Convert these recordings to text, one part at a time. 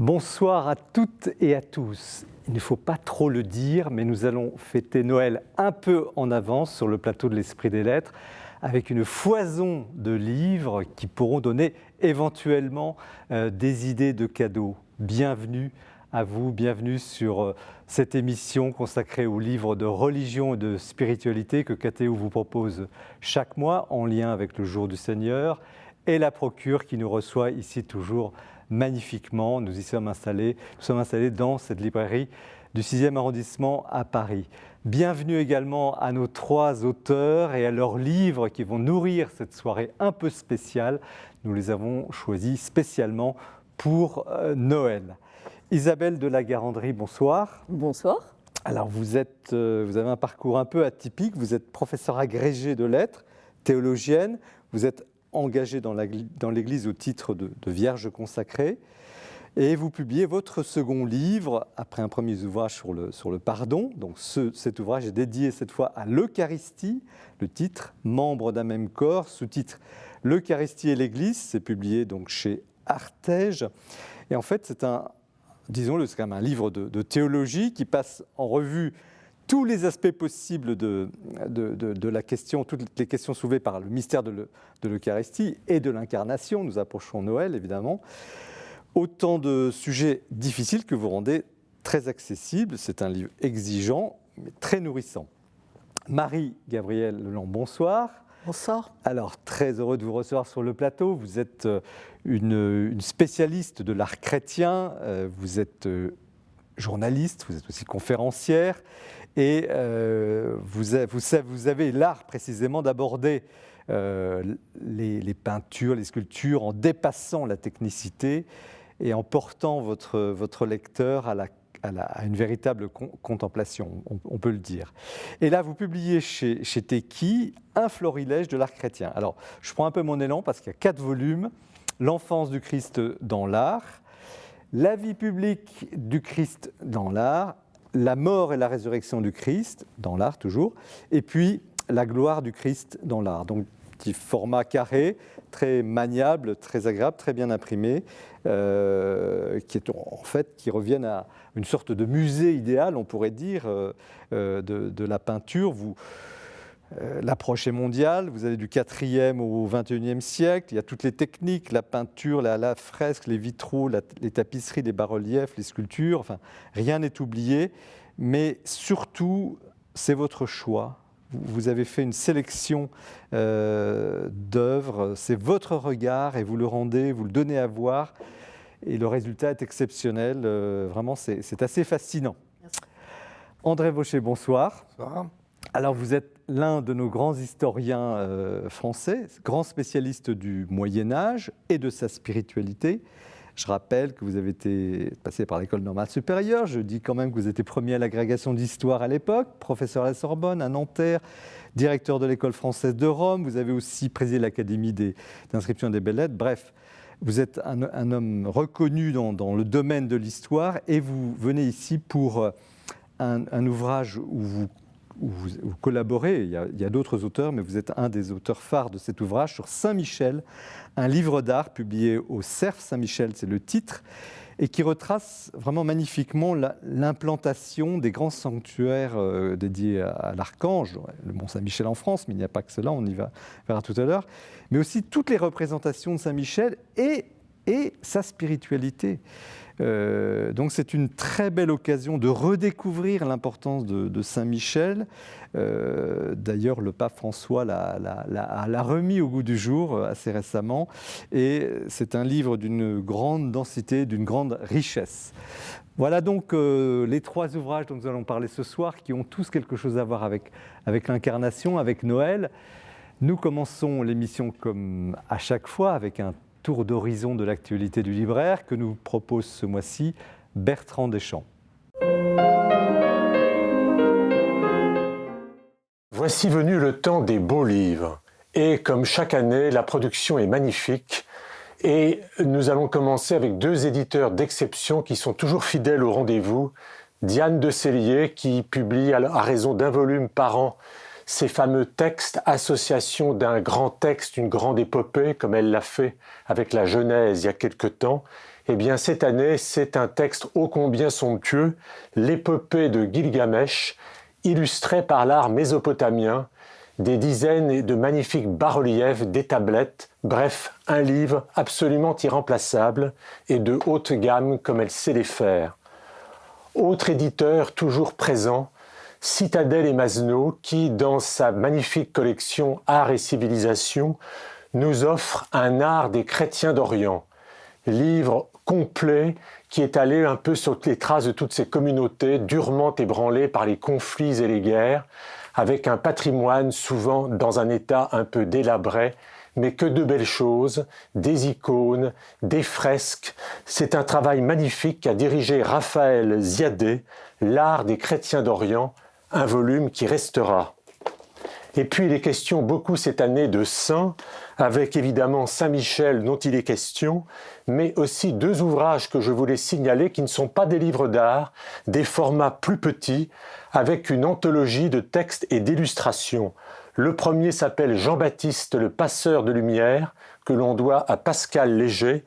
Bonsoir à toutes et à tous. Il ne faut pas trop le dire, mais nous allons fêter Noël un peu en avance sur le plateau de l'Esprit des Lettres, avec une foison de livres qui pourront donner éventuellement des idées de cadeaux. Bienvenue à vous, bienvenue sur cette émission consacrée aux livres de religion et de spiritualité que KTO vous propose chaque mois en lien avec le Jour du Seigneur et la Procure qui nous reçoit ici toujours magnifiquement. Nous sommes installés dans cette librairie du 6e arrondissement à Paris. Bienvenue également à nos 3 auteurs et à leurs livres qui vont nourrir cette soirée un peu spéciale. Nous les avons choisis spécialement pour Noël. Isabelle de la Garandrie, bonsoir. Bonsoir. Alors vous avez un parcours un peu atypique, vous êtes professeure agrégée de lettres, théologienne, vous êtes engagée dans l'Église au titre de Vierge consacrée et vous publiez votre second livre après un premier ouvrage sur le pardon. Donc cet ouvrage est dédié cette fois à l'Eucharistie, le titre « Membres d'un même corps », sous-titre « L'Eucharistie et l'Église », c'est publié donc chez Artege. Et en fait c'est disons-le, c'est quand même un livre de théologie qui passe en revue tous les aspects possibles de la question, toutes les questions soulevées par le mystère de l'Eucharistie et de l'incarnation. Nous approchons Noël, évidemment. Autant de sujets difficiles que vous rendez très accessibles. C'est un livre exigeant, mais très nourrissant. Marie-Gabrielle Leland, bonsoir. Bonsoir. Alors, très heureux de vous recevoir sur le plateau. Vous êtes une spécialiste de l'art chrétien, vous êtes journaliste, vous êtes aussi conférencière et vous avez l'art précisément d'aborder les peintures, les sculptures en dépassant la technicité et en portant votre lecteur à une véritable contemplation, on peut le dire. Et là, vous publiez chez Tekki un florilège de l'art chrétien. Alors, je prends un peu mon élan parce qu'il y a 4 volumes. L'enfance du Christ dans l'art, la vie publique du Christ dans l'art, la mort et la résurrection du Christ dans l'art toujours, et puis la gloire du Christ dans l'art. Donc, petit format carré, très maniable, très agréable, très bien imprimé, qui reviennent à une sorte de musée idéal, on pourrait dire, de la peinture. L'approche est mondiale, vous allez du 4e au 21e siècle, il y a toutes les techniques, la peinture, la fresque, les vitraux, les tapisseries, les bas-reliefs, les sculptures, enfin rien n'est oublié, mais surtout c'est votre choix. Vous avez fait une sélection d'œuvres, c'est votre regard et vous le donnez à voir et le résultat est exceptionnel, vraiment c'est assez fascinant. Merci. André Vaucher, bonsoir. Bonsoir. Alors vous êtes l'un de nos grands historiens français, grand spécialiste du Moyen-Âge et de sa spiritualité. Je rappelle que vous avez été passé par l'École normale supérieure, je dis quand même que vous étiez premier à l'agrégation d'histoire à l'époque, professeur à la Sorbonne, à Nanterre, directeur de l'École française de Rome, vous avez aussi présidé l'Académie d'inscription des belles-lettres, bref, vous êtes un homme reconnu dans le domaine de l'histoire et vous venez ici pour un ouvrage où vous collaborez, il y a d'autres auteurs, mais vous êtes un des auteurs phares de cet ouvrage sur Saint-Michel, un livre d'art publié au Cerf Saint-Michel, c'est le titre, et qui retrace vraiment magnifiquement l'implantation des grands sanctuaires dédiés à l'archange, le Mont Saint-Michel en France, mais il n'y a pas que cela, on y verra tout à l'heure, mais aussi toutes les représentations de Saint-Michel et sa spiritualité. Donc c'est une très belle occasion de redécouvrir l'importance de Saint-Michel. D'ailleurs, le pape François l'a remis au goût du jour assez récemment. Et c'est un livre d'une grande densité, d'une grande richesse. Voilà donc les 3 ouvrages dont nous allons parler ce soir, qui ont tous quelque chose à voir avec l'incarnation, avec Noël. Nous commençons l'émission comme à chaque fois avec un tour d'horizon de l'actualité du libraire que nous propose ce mois-ci Bertrand Deschamps. Voici venu le temps des beaux livres. Et comme chaque année, la production est magnifique. Et nous allons commencer avec 2 éditeurs d'exception qui sont toujours fidèles au rendez-vous. Diane de Cellier, qui publie à raison d'1 volume par an ces fameux textes, association d'un grand texte, une grande épopée, comme elle l'a fait avec la Genèse il y a quelque temps, Eh bien, cette année, c'est un texte ô combien somptueux, l'épopée de Gilgamesh, illustrée par l'art mésopotamien, des dizaines de magnifiques bas-reliefs, des tablettes, bref, un livre absolument irremplaçable et de haute gamme comme elle sait les faire. Autre éditeur toujours présent, Citadel et Masneau, qui, dans sa magnifique collection Art et Civilisation, nous offre un art des chrétiens d'Orient, livre complet qui est allé un peu sur les traces de toutes ces communautés durement ébranlées par les conflits et les guerres, avec un patrimoine souvent dans un état un peu délabré, mais que de belles choses, des icônes, des fresques. C'est un travail magnifique qu'a dirigé Raphaël Ziadé, L'art des chrétiens d'Orient, un volume qui restera. Et puis il est question beaucoup cette année de saints, avec évidemment Saint-Michel dont il est question, mais aussi deux ouvrages que je voulais signaler qui ne sont pas des livres d'art, des formats plus petits, avec une anthologie de textes et d'illustrations. Le premier s'appelle Jean-Baptiste le passeur de lumière, que l'on doit à Pascal Léger,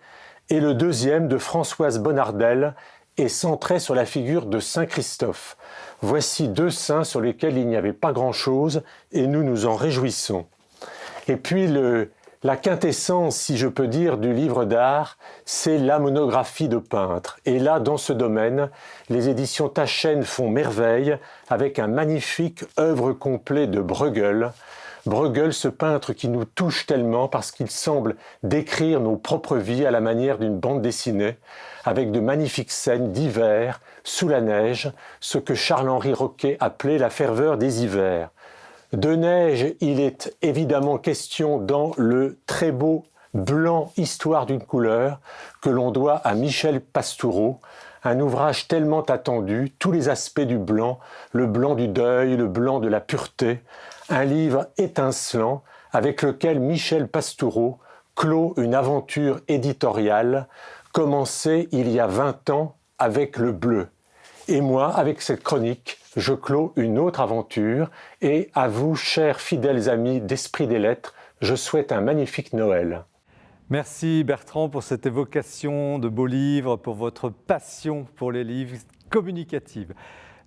et le deuxième de Françoise Bonnardel est centré sur la figure de Saint Christophe. Voici deux saints sur lesquels il n'y avait pas grand-chose et nous nous en réjouissons. Et puis la quintessence, si je peux dire, du livre d'art, c'est la monographie de peintre. Et là, dans ce domaine, les éditions Taschen font merveille avec un magnifique œuvre complet de Bruegel. Bruegel, ce peintre qui nous touche tellement parce qu'il semble décrire nos propres vies à la manière d'une bande dessinée, avec de magnifiques scènes d'hiver, sous la neige, ce que Charles-Henri Roquet appelait la ferveur des hivers. De neige, il est évidemment question dans le très beau Blanc, Histoire d'une couleur, que l'on doit à Michel Pastoureau, un ouvrage tellement attendu, tous les aspects du blanc, le blanc du deuil, le blanc de la pureté, un livre étincelant avec lequel Michel Pastoureau clôt une aventure éditoriale commencée il y a 20 ans avec le bleu. Et moi, avec cette chronique, je clôt une autre aventure et à vous, chers fidèles amis d'Esprit des Lettres, je souhaite un magnifique Noël. Merci Bertrand pour cette évocation de beaux livres, pour votre passion pour les livres communicatives.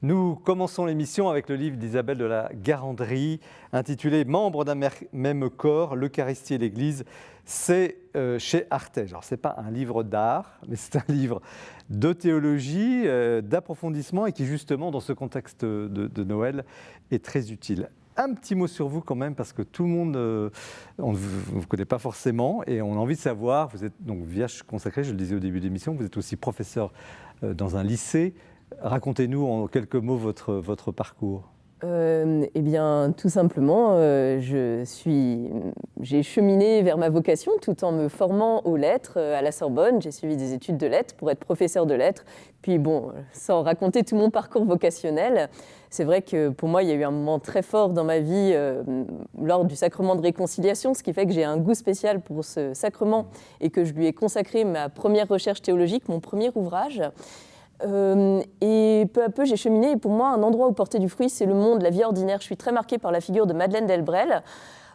Nous commençons l'émission avec le livre d'Isabelle de la Garandrie, intitulé « Membres d'un même corps, l'Eucharistie et l'Église ». C'est chez Artege. Alors, ce n'est pas un livre d'art, mais c'est un livre de théologie, d'approfondissement et qui, justement, dans ce contexte de Noël, est très utile. Un petit mot sur vous quand même, parce que tout le monde, on ne vous connaît pas forcément et on a envie de savoir, vous êtes donc vierge consacrée, je le disais au début de l'émission, vous êtes aussi professeur dans un lycée. Racontez-nous en quelques mots votre parcours. Eh bien, tout simplement, j'ai cheminé vers ma vocation tout en me formant aux lettres à la Sorbonne. J'ai suivi des études de lettres pour être professeur de lettres. Puis bon, sans raconter tout mon parcours vocationnel, c'est vrai que pour moi, il y a eu un moment très fort dans ma vie lors du sacrement de réconciliation, ce qui fait que j'ai un goût spécial pour ce sacrement et que je lui ai consacré ma première recherche théologique, mon premier ouvrage. Et peu à peu, j'ai cheminé. Et pour moi, un endroit où porter du fruit, c'est le monde, la vie ordinaire. Je suis très marquée par la figure de Madeleine d'Elbrel.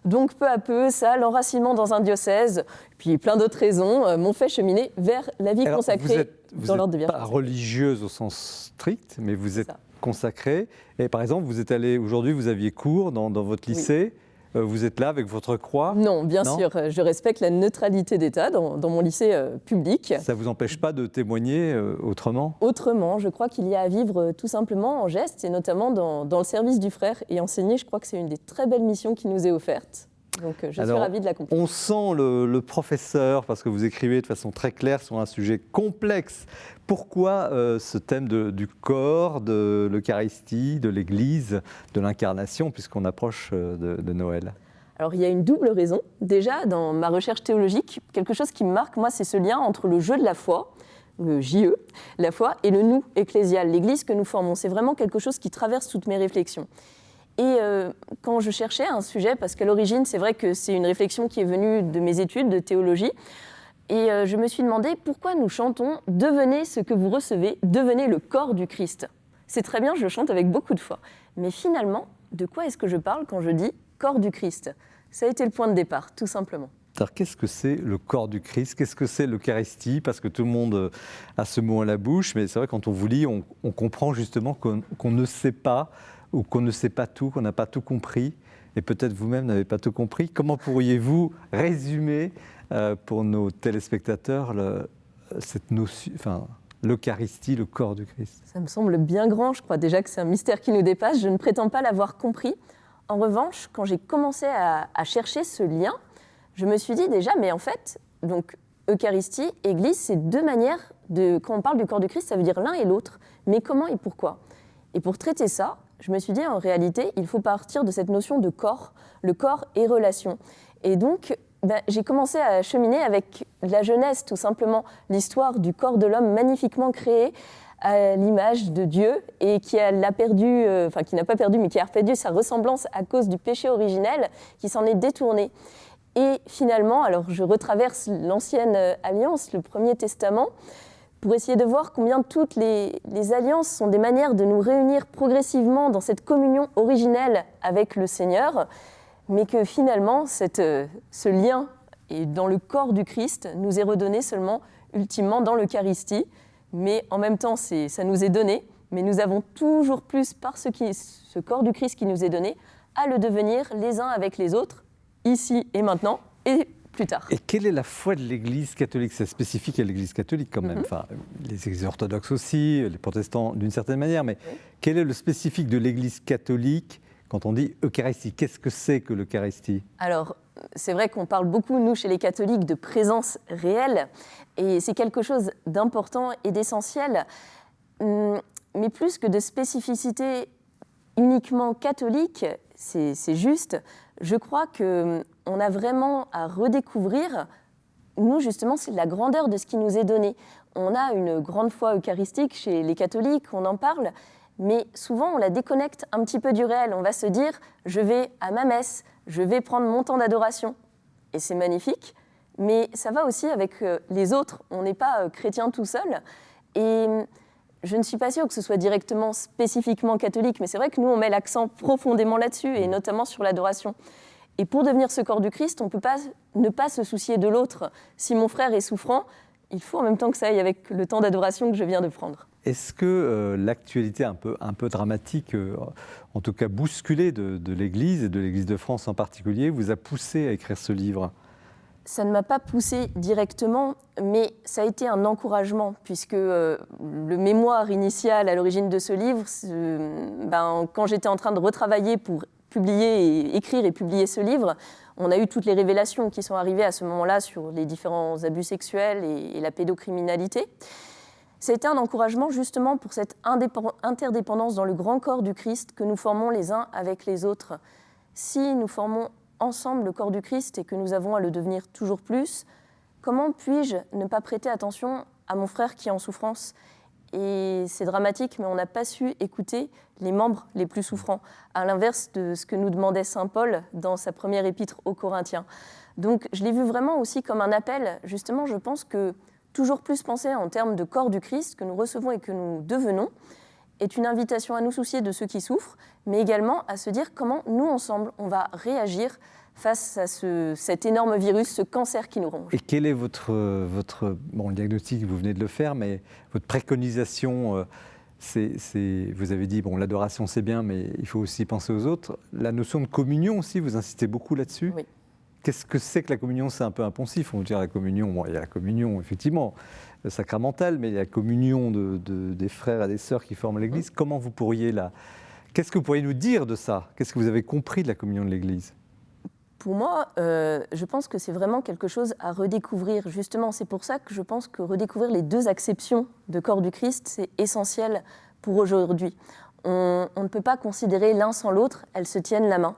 Donc, peu à peu, ça, l'enracinement dans un diocèse, puis plein d'autres raisons, m'ont fait cheminer vers la vie consacrée dans l'ordre de Vierge. Vous n'êtes pas religieuse au sens strict, mais vous êtes consacrée. Et par exemple, vous êtes allée, aujourd'hui, vous aviez cours dans votre lycée. Oui. Vous êtes là avec votre croix? Non, bien sûr. Je respecte la neutralité d'État dans mon lycée public. Ça ne vous empêche pas de témoigner autrement? Autrement, je crois qu'il y a à vivre tout simplement en gestes, et notamment dans le service du frère. Et enseigner, je crois que c'est une des très belles missions qui nous est offerte. Donc je suis ravie de l'accomplir. On sent le professeur, parce que vous écrivez de façon très claire sur un sujet complexe. Pourquoi ce thème du corps, de l'Eucharistie, de l'Église, de l'incarnation, puisqu'on approche de Noël? Alors il y a une double raison. Déjà, dans ma recherche théologique, quelque chose qui me marque, moi, c'est ce lien entre le jeu de la foi, le JE, la foi, et le nous ecclésial, l'Église que nous formons. C'est vraiment quelque chose qui traverse toutes mes réflexions. Et quand je cherchais un sujet, parce qu'à l'origine, c'est vrai que c'est une réflexion qui est venue de mes études de théologie, et je me suis demandé pourquoi nous chantons « Devenez ce que vous recevez, devenez le corps du Christ ». C'est très bien, je le chante avec beaucoup de foi. Mais finalement, de quoi est-ce que je parle quand je dis « corps du Christ » ? Ça a été le point de départ, tout simplement. Alors, qu'est-ce que c'est le corps du Christ? Qu'est-ce que c'est l'Eucharistie? Parce que tout le monde a ce mot à la bouche, mais c'est vrai, quand on vous lit, on comprend justement qu'on ne sait pas, ou qu'on ne sait pas tout, qu'on n'a pas tout compris, et peut-être vous-même n'avez pas tout compris. Comment pourriez-vous résumer pour nos téléspectateurs cette notion, enfin, l'Eucharistie, le corps du Christ? Ça me semble bien grand, je crois déjà que c'est un mystère qui nous dépasse, je ne prétends pas l'avoir compris. En revanche, quand j'ai commencé à chercher ce lien, je me suis dit déjà, mais en fait, donc Eucharistie, Église, c'est deux manières quand on parle du corps du Christ, ça veut dire l'un et l'autre. Mais comment et pourquoi? Et pour traiter ça, je me suis dit, en réalité, il faut partir de cette notion de corps, le corps et relation. Et donc, j'ai commencé à cheminer avec la Genèse, tout simplement, l'histoire du corps de l'homme magnifiquement créé à l'image de Dieu et qui n'a pas perdu, mais qui a perdu sa ressemblance à cause du péché originel, qui s'en est détourné. Et finalement, alors je retraverse l'Ancienne Alliance, le Premier Testament, pour essayer de voir combien toutes les alliances sont des manières de nous réunir progressivement dans cette communion originelle avec le Seigneur, mais que finalement, ce lien dans le corps du Christ nous est redonné seulement, ultimement, dans l'Eucharistie. Mais en même temps, ça nous est donné, mais nous avons toujours plus, par ce corps du Christ qui nous est donné, à le devenir les uns avec les autres, ici et maintenant, et plus tard. Et quelle est la foi de l'Église catholique? C'est spécifique à l'Église catholique quand même, enfin, les Églises orthodoxes aussi, les protestants d'une certaine manière, mais quel est le spécifique de l'Église catholique quand on dit Eucharistie? Qu'est-ce que c'est que l'Eucharistie? Alors, c'est vrai qu'on parle beaucoup, nous, chez les catholiques, de présence réelle, et c'est quelque chose d'important et d'essentiel, mais plus que de spécificité uniquement catholique, c'est juste, je crois qu'on a vraiment à redécouvrir, nous justement, c'est la grandeur de ce qui nous est donné. On a une grande foi eucharistique chez les catholiques, on en parle, mais souvent on la déconnecte un petit peu du réel. On va se dire, je vais à ma messe, je vais prendre mon temps d'adoration, et c'est magnifique, mais ça va aussi avec les autres. On n'est pas chrétien tout seul, et je ne suis pas sûre que ce soit directement, spécifiquement catholique, mais c'est vrai que nous, on met l'accent profondément là-dessus, et notamment sur l'adoration. Et pour devenir ce corps du Christ, on ne peut pas ne pas se soucier de l'autre. Si mon frère est souffrant, il faut en même temps que ça aille avec le temps d'adoration que je viens de prendre. Est-ce que l'actualité un peu dramatique, en tout cas bousculée de l'Église, et de l'Église de France en particulier, vous a poussé à écrire ce livre? Ça ne m'a pas poussée directement, mais ça a été un encouragement, puisque le mémoire initial à l'origine de ce livre, quand j'étais en train de retravailler pour écrire et publier ce livre, on a eu toutes les révélations qui sont arrivées à ce moment-là sur les différents abus sexuels et la pédocriminalité. C'était un encouragement justement pour cette interdépendance dans le grand corps du Christ que nous formons les uns avec les autres. Si nous formons ensemble le corps du Christ et que nous avons à le devenir toujours plus, comment puis-je ne pas prêter attention à mon frère qui est en souffrance? Et c'est dramatique, mais on n'a pas su écouter les membres les plus souffrants, à l'inverse de ce que nous demandait saint Paul dans sa première épître aux Corinthiens. Donc je l'ai vu vraiment aussi comme un appel. Justement, je pense que toujours plus penser en termes de corps du Christ que nous recevons et que nous devenons est une invitation à nous soucier de ceux qui souffrent, mais également à se dire comment nous, ensemble, on va réagir face à cet énorme virus, ce cancer qui nous ronge. Et quel est votre le diagnostic, vous venez de le faire, mais votre préconisation, vous avez dit, l'adoration c'est bien, mais il faut aussi penser aux autres. La notion de communion aussi, vous insistez beaucoup là-dessus. Oui. Qu'est-ce que c'est que la communion? C'est un peu impensif, on va dire la communion. Il y a la communion, effectivement, sacramentale, mais il y a la communion des frères et des sœurs qui forment l'Église. Comment vous pourriez Qu'est-ce que vous pourriez nous dire de ça? Qu'est-ce que vous avez compris de la communion de l'Église? Pour moi, je pense que c'est vraiment quelque chose à redécouvrir. Justement, c'est pour ça que je pense que redécouvrir les deux acceptions de corps du Christ, c'est essentiel pour aujourd'hui. On ne peut pas considérer l'un sans l'autre, elles se tiennent la main.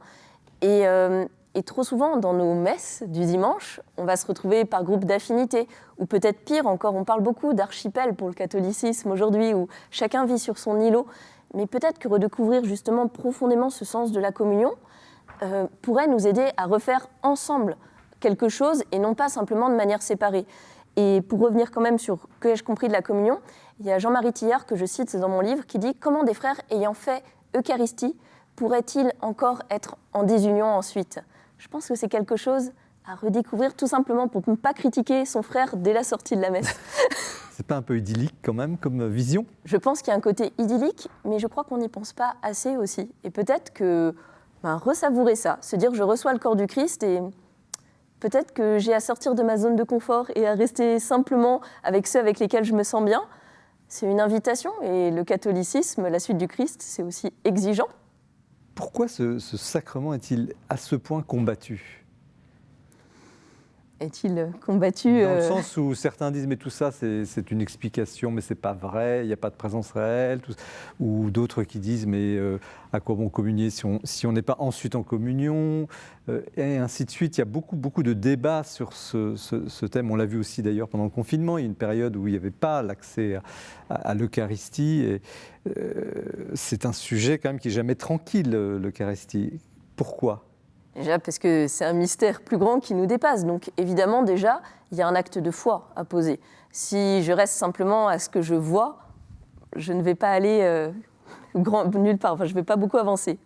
Et trop souvent, dans nos messes du dimanche, on va se retrouver par groupe d'affinité, ou peut-être pire encore, on parle beaucoup d'archipel pour le catholicisme aujourd'hui, où chacun vit sur son îlot. Mais peut-être que redécouvrir justement profondément ce sens de la communion pourrait nous aider à refaire ensemble quelque chose, et non pas simplement de manière séparée. Et pour revenir quand même sur « Que ai-je compris de la communion ?», il y a Jean-Marie Tillard, que je cite, c'est dans mon livre, qui dit « Comment des frères ayant fait Eucharistie pourraient-ils encore être en désunion ensuite ?» Je pense que c'est quelque chose à redécouvrir tout simplement pour ne pas critiquer son frère dès la sortie de la messe. C'est pas un peu idyllique quand même comme vision? Je pense qu'il y a un côté idyllique, mais je crois qu'on n'y pense pas assez aussi. Et peut-être que ressavourer ça, se dire je reçois le corps du Christ et peut-être que j'ai à sortir de ma zone de confort et à rester simplement avec ceux avec lesquels je me sens bien, c'est une invitation. Et le catholicisme, la suite du Christ, c'est aussi exigeant. Pourquoi ce sacrement est-il à ce point combattu? Est-il combattu Dans le sens où certains disent mais tout ça c'est une explication mais c'est pas vrai, il n'y a pas de présence réelle, ou d'autres qui disent mais à quoi bon communier si on n'est pas ensuite en communion, et ainsi de suite. Il y a beaucoup de débats sur ce thème. On l'a vu aussi d'ailleurs pendant le confinement, il y a une période où il n'y avait pas l'accès à l'Eucharistie, et c'est un sujet quand même qui n'est jamais tranquille, l'Eucharistie. Pourquoi ? Déjà parce que c'est un mystère plus grand qui nous dépasse. Donc évidemment, déjà, il y a un acte de foi à poser. Si je reste simplement à ce que je vois, je ne vais pas aller nulle part. Enfin, je ne vais pas beaucoup avancer.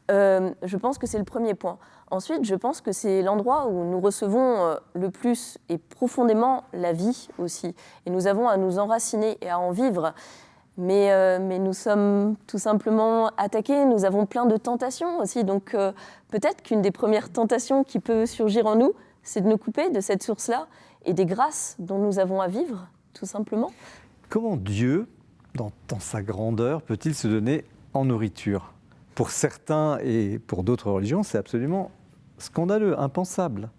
Je pense que c'est le premier point. Ensuite, je pense que c'est l'endroit où nous recevons le plus et profondément la vie aussi. Et nous avons à nous enraciner et à en vivre. Mais nous sommes tout simplement attaqués, nous avons plein de tentations aussi. Donc peut-être qu'une des premières tentations qui peut surgir en nous, c'est de nous couper de cette source-là et des grâces dont nous avons à vivre, tout simplement. Comment Dieu, dans sa grandeur, peut-il se donner en nourriture? Pour certains et pour d'autres religions, c'est absolument scandaleux, impensable.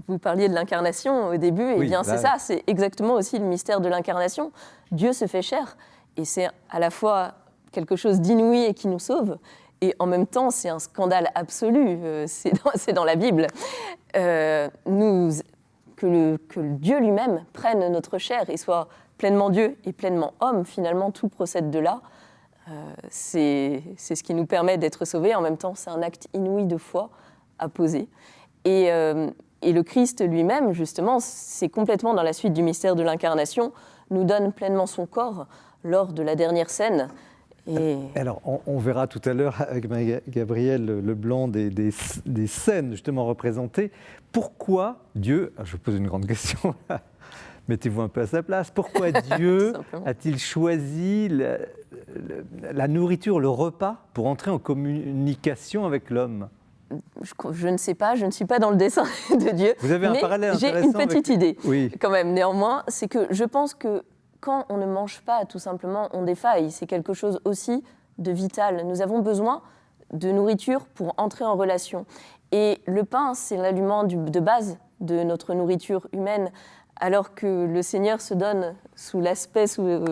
Vous parliez de l'incarnation au début, et bien c'est ça, c'est exactement aussi le mystère de l'incarnation. Dieu se fait chair. Et c'est à la fois quelque chose d'inouï et qui nous sauve, et en même temps, c'est un scandale absolu, c'est dans la Bible. Que le Dieu lui-même prenne notre chair et soit pleinement Dieu et pleinement homme, finalement, tout procède de là. C'est ce qui nous permet d'être sauvés. En même temps, c'est un acte inouï de foi à poser. Et le Christ lui-même, justement, c'est complètement dans la suite du mystère de l'incarnation, nous donne pleinement son corps lors de la dernière scène. Et... Alors, on verra tout à l'heure avec Gabriel Leblanc des scènes justement représentées. Pourquoi Dieu, je vous pose une grande question là, mettez-vous un peu à sa place, pourquoi Dieu a-t-il choisi la nourriture, le repas, pour entrer en communication avec l'homme ? Je ne sais pas, je ne suis pas dans le dessein de Dieu. Vous avez un parallèle intéressant. J'ai une petite idée, oui. Quand même, néanmoins, c'est que je pense que quand on ne mange pas, tout simplement, on défaille. C'est quelque chose aussi de vital. Nous avons besoin de nourriture pour entrer en relation. Et le pain, c'est l'aliment de base de notre nourriture humaine, alors que le Seigneur se donne sous l'aspect,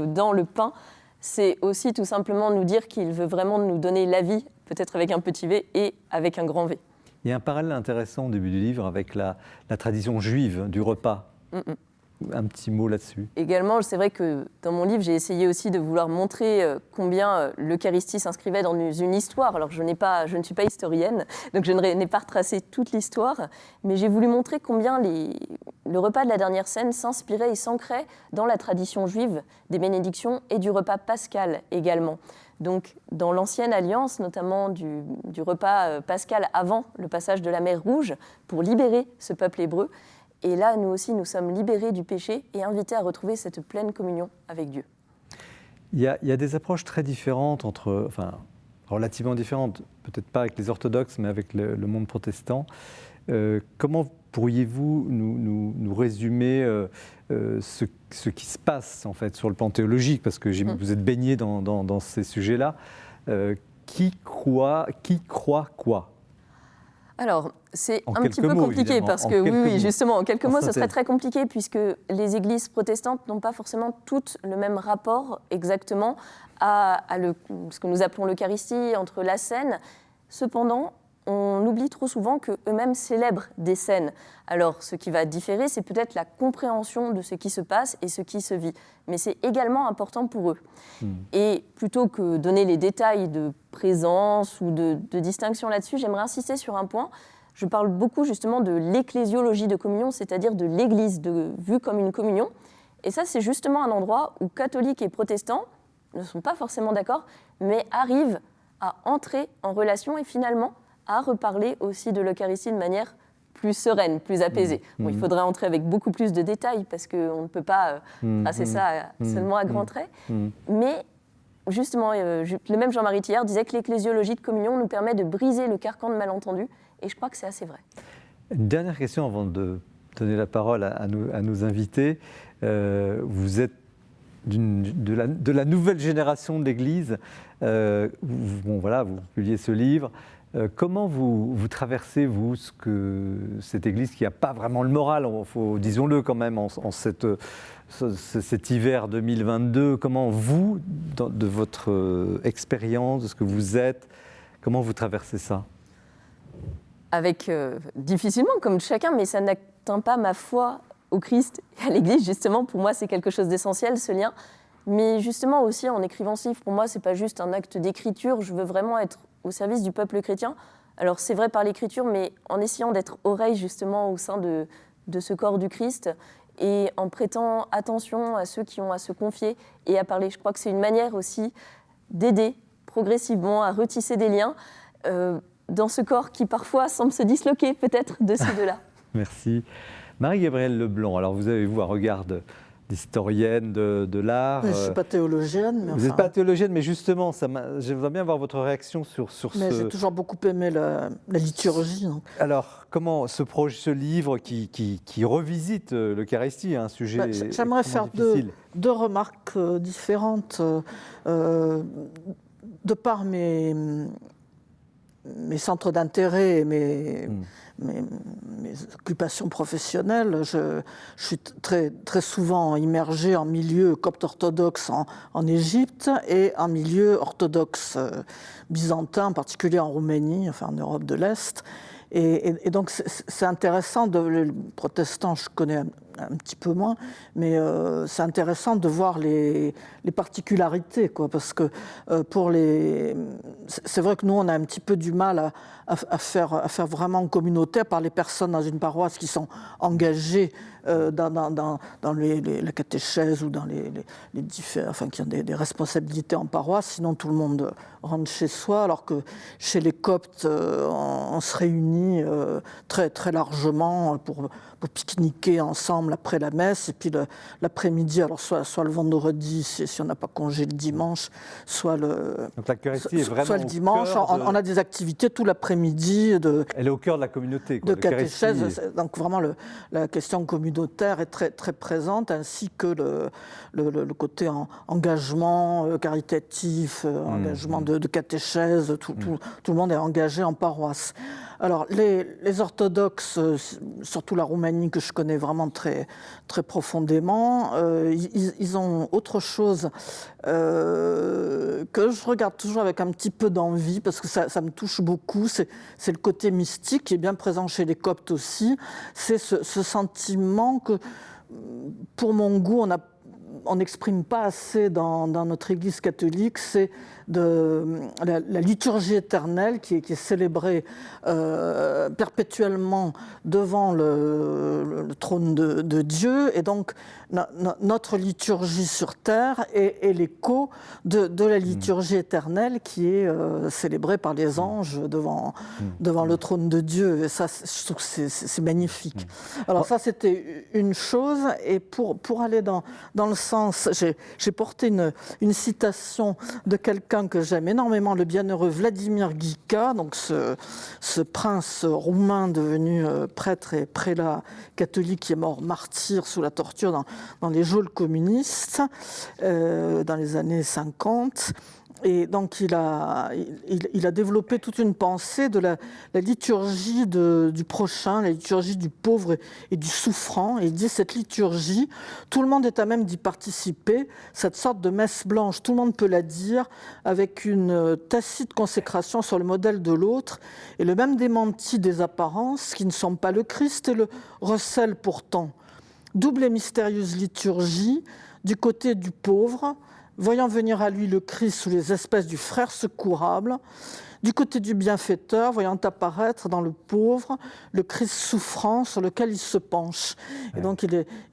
dans le pain. C'est aussi tout simplement nous dire qu'il veut vraiment nous donner la vie, peut-être avec un petit V et avec un grand V. Il y a un parallèle intéressant au début du livre avec la tradition juive du repas. Un petit mot là-dessus. Également, c'est vrai que dans mon livre, j'ai essayé aussi de vouloir montrer combien l'Eucharistie s'inscrivait dans une histoire. Alors, je ne suis pas historienne, donc je n'ai pas retracé toute l'histoire, mais j'ai voulu montrer combien le repas de la dernière scène s'inspirait et s'ancrait dans la tradition juive des bénédictions et du repas pascal également. Donc, dans l'Ancienne Alliance, notamment du repas pascal avant le passage de la mer Rouge, pour libérer ce peuple hébreu. Et là, nous aussi, nous sommes libérés du péché et invités à retrouver cette pleine communion avec Dieu. Il y a des approches très différentes relativement différentes, peut-être pas avec les orthodoxes, mais avec le monde protestant. Comment pourriez-vous nous résumer ce qui se passe en fait sur le plan théologique, parce que vous êtes baigné dans ces sujets-là. Qui croit quoi? Alors, c'est un petit peu compliqué parce que, oui, justement, en quelques mots, ce synthèse. serait très compliqué puisque les églises protestantes n'ont pas forcément toutes le même rapport exactement à ce que nous appelons l'Eucharistie, entre la scène. Cependant, on oublie trop souvent qu'eux-mêmes célèbrent des scènes. Alors, ce qui va différer, c'est peut-être la compréhension de ce qui se passe et ce qui se vit. Mais c'est également important pour eux. Et plutôt que donner les détails de présence ou de distinction là-dessus, j'aimerais insister sur un point. Je parle beaucoup justement de l'ecclésiologie de communion, c'est-à-dire de l'Église vue comme une communion. Et ça, c'est justement un endroit où catholiques et protestants ne sont pas forcément d'accord, mais arrivent à entrer en relation et finalement à reparler aussi de l'Eucharistie de manière plus sereine, plus apaisée. Bon, il faudrait entrer avec beaucoup plus de détails parce qu'on ne peut pas tracer ça seulement à grands traits. Mais justement, le même Jean-Marie Thiers disait que l'ecclésiologie de communion nous permet de briser le carcan de malentendu, et je crois que c'est assez vrai. Une dernière question avant de donner la parole à nos invités. Vous êtes de la nouvelle génération de l'Église. Vous publiez ce livre. Comment vous traversez, vous, cette Église qui n'a pas vraiment le moral, disons-le quand même, en cet hiver 2022, comment vous, de votre expérience, de ce que vous êtes, comment vous traversez ça ? Difficilement, comme chacun, mais ça n'atteint pas ma foi au Christ et à l'Église. Justement, pour moi, c'est quelque chose d'essentiel, ce lien. Mais justement aussi, en écrivant ce livre, pour moi, ce n'est pas juste un acte d'écriture. Je veux vraiment être au service du peuple chrétien. Alors, c'est vrai par l'écriture, mais en essayant d'être oreille, justement, au sein de ce corps du Christ et en prêtant attention à ceux qui ont à se confier et à parler. Je crois que c'est une manière aussi d'aider progressivement à retisser des liens dans ce corps qui parfois semble se disloquer peut-être de ces deux-là. Merci. Marie-Gabrielle Leblanc, alors vous avez un regard d'historienne de l'art. Je ne suis pas théologienne. Mais vous n'êtes pas théologienne, mais justement, j'aimerais bien avoir votre réaction sur mais j'ai toujours beaucoup aimé la liturgie. Donc. Alors, comment ce livre qui revisite l'Eucharistie, un sujet j'aimerais faire deux remarques différentes. De par mes centres d'intérêt et mes occupations professionnelles, je suis très, très souvent immergée en milieu copte-orthodoxe en Égypte et en milieu orthodoxe byzantin, en particulier en Roumanie, enfin en Europe de l'Est. Et donc c'est intéressant, les protestants je connais un petit peu moins, mais c'est intéressant de voir les particularités, quoi, parce que c'est vrai que nous on a un petit peu du mal à faire vraiment communautaire par les personnes dans une paroisse qui sont engagées dans la catéchèse ou dans les différents, enfin qui ont des responsabilités en paroisse, sinon tout le monde rentre chez soi, alors que chez les Coptes on se réunit très, très largement pour pique-niquer ensemble après la messe, et puis l'après-midi, alors soit le vendredi si on n'a pas congé le dimanche, soit le dimanche, on a des activités tout l'après-midi. Elle est au cœur de la communauté. De catéchèse, donc vraiment la question communautaire est très, très présente, ainsi que le côté engagement caritatif, engagement de catéchèse, tout le monde est engagé en paroisse. Alors, les orthodoxes, surtout la Roumanie que je connais vraiment très, très profondément, ils ont autre chose que je regarde toujours avec un petit peu d'envie, parce que ça me touche beaucoup, c'est le côté mystique qui est bien présent chez les Coptes aussi. C'est ce sentiment que, pour mon goût, on n'exprime pas assez dans notre Église catholique, c'est la liturgie éternelle qui est célébrée perpétuellement devant le trône de Dieu, et donc notre liturgie sur terre est l'écho de la liturgie éternelle qui est célébrée par les anges devant le trône de Dieu, et ça, je trouve que c'est magnifique. Alors ça, c'était une chose, et pour aller dans le sens, j'ai porté une citation de quelqu'un que j'aime énormément, le bienheureux Vladimir Guica, donc ce prince roumain devenu prêtre et prélat catholique qui est mort martyr sous la torture dans les geôles communistes dans les années 50. Et donc il a développé toute une pensée de la liturgie du prochain, la liturgie du pauvre et du souffrant. Et il dit, cette liturgie, tout le monde est à même d'y participer, cette sorte de messe blanche, tout le monde peut la dire, avec une tacite consécration sur le modèle de l'autre, et le même démenti des apparences qui ne sont pas le Christ et le recèlent pourtant. Double et mystérieuse liturgie, du côté du pauvre, voyant venir à lui le Christ sous les espèces du frère secourable, du côté du bienfaiteur, voyant apparaître dans le pauvre le Christ souffrant sur lequel il se penche. Et donc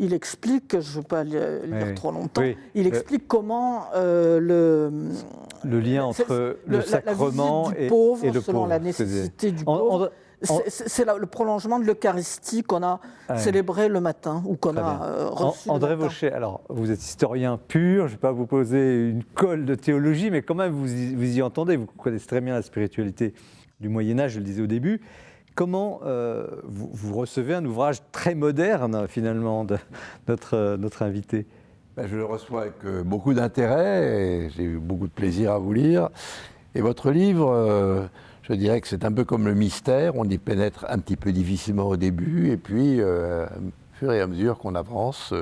il explique, je ne veux pas lire trop longtemps, il explique comment le lien entre le sacrement du pauvre, et le selon pauvre, la nécessité du pauvre. C'est le prolongement de l'Eucharistie qu'on a célébré le matin, ou qu'on a reçu André le matin. Vauchet, alors vous êtes historien pur, je ne vais pas vous poser une colle de théologie, mais quand même vous y entendez, vous connaissez très bien la spiritualité du Moyen-Âge, je le disais au début. Comment vous recevez un ouvrage très moderne, finalement, de notre invité ? Je le reçois avec beaucoup d'intérêt et j'ai eu beaucoup de plaisir à vous lire. Et votre livre, je dirais que c'est un peu comme le mystère, on y pénètre un petit peu difficilement au début, et puis, au fur et à mesure qu'on avance,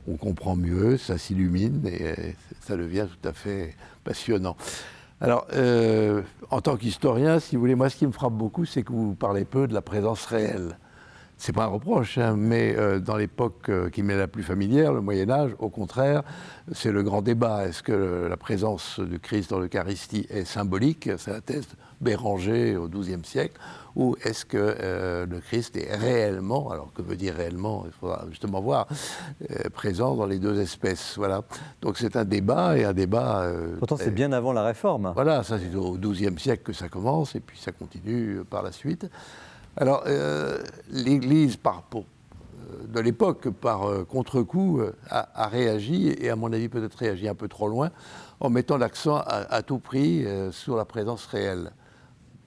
on comprend mieux, ça s'illumine et ça devient tout à fait passionnant. Alors, en tant qu'historien, si vous voulez, moi, ce qui me frappe beaucoup, c'est que vous parlez peu de la présence réelle. C'est pas un reproche, hein, mais dans l'époque qui m'est la plus familière, le Moyen-Âge, au contraire, c'est le grand débat. Est-ce que la présence du Christ dans l'Eucharistie est symbolique, c'est la thèse de Béranger au XIIe siècle, ou est-ce que le Christ est réellement, alors que veut dire réellement, il faudra justement voir, présent dans les deux espèces. Voilà. Donc c'est un débat, et un débat... Pourtant, c'est bien avant la Réforme. Voilà, ça c'est au XIIe siècle que ça commence, et puis ça continue par la suite. Alors, l'Église, de l'époque, par contre-coup, a réagi, et à mon avis peut-être réagi un peu trop loin, en mettant l'accent à tout prix sur la présence réelle,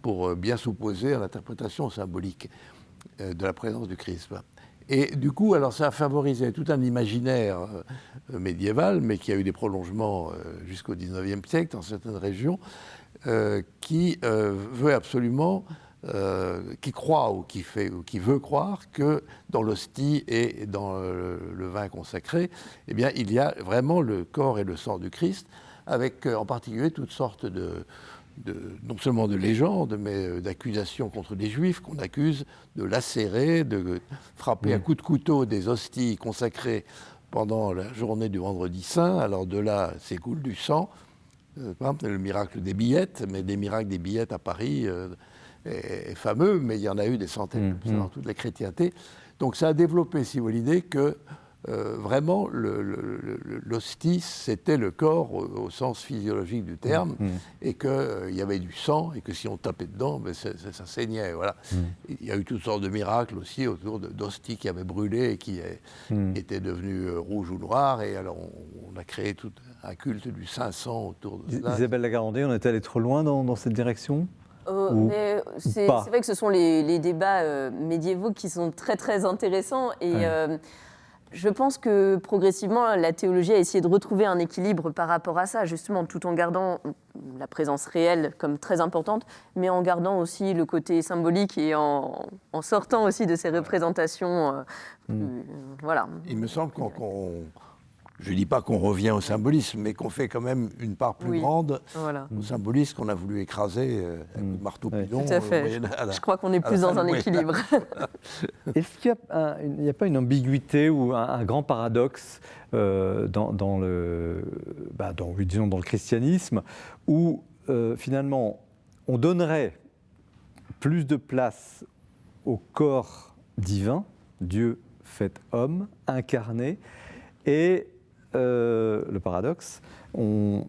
pour bien s'opposer à l'interprétation symbolique de la présence du Christ. Et du coup, alors ça a favorisé tout un imaginaire médiéval, mais qui a eu des prolongements jusqu'au XIXe siècle dans certaines régions, qui veut absolument... qui croit ou qui veut croire que dans l'hostie et dans le vin consacré, eh bien, il y a vraiment le corps et le sang du Christ, avec en particulier toutes sortes non seulement de légendes, mais d'accusations contre des Juifs qu'on accuse de lacérer, de frapper à coups de couteau des hosties consacrées pendant la journée du Vendredi Saint. Alors de là s'écoule du sang, par exemple le miracle des billettes, mais des miracles des billettes à Paris... est fameux, mais il y en a eu des centaines dans toute la chrétienté. Donc ça a développé, si vous voulez, l'idée que vraiment l'hostie, c'était le corps au sens physiologique du terme, et qu'il y avait du sang, et que si on tapait dedans, ben, ça saignait. Voilà. Il y a eu toutes sortes de miracles aussi autour d'hosties qui avaient brûlé et qui étaient devenues rouges ou noires, et alors on a créé tout un culte du Saint-Sang autour de cela. Isabelle Lagarandé, on est allé trop loin dans cette direction ? Mais c'est vrai que ce sont les débats médiévaux qui sont très très intéressants, et je pense que progressivement la théologie a essayé de retrouver un équilibre par rapport à ça, justement tout en gardant la présence réelle comme très importante, mais en gardant aussi le côté symbolique et en sortant aussi de ces représentations. Voilà. Il me semble je ne dis pas qu'on revient au symbolisme, mais qu'on fait quand même une part plus grande au symbolisme qu'on a voulu écraser avec le marteau pilon. Tout à fait. Je crois qu'on est plus dans un équilibre. Est-ce qu'il n'y a pas une ambiguïté ou un grand paradoxe dans le christianisme, où finalement on donnerait plus de place au corps divin, Dieu fait homme, incarné, et le paradoxe, on,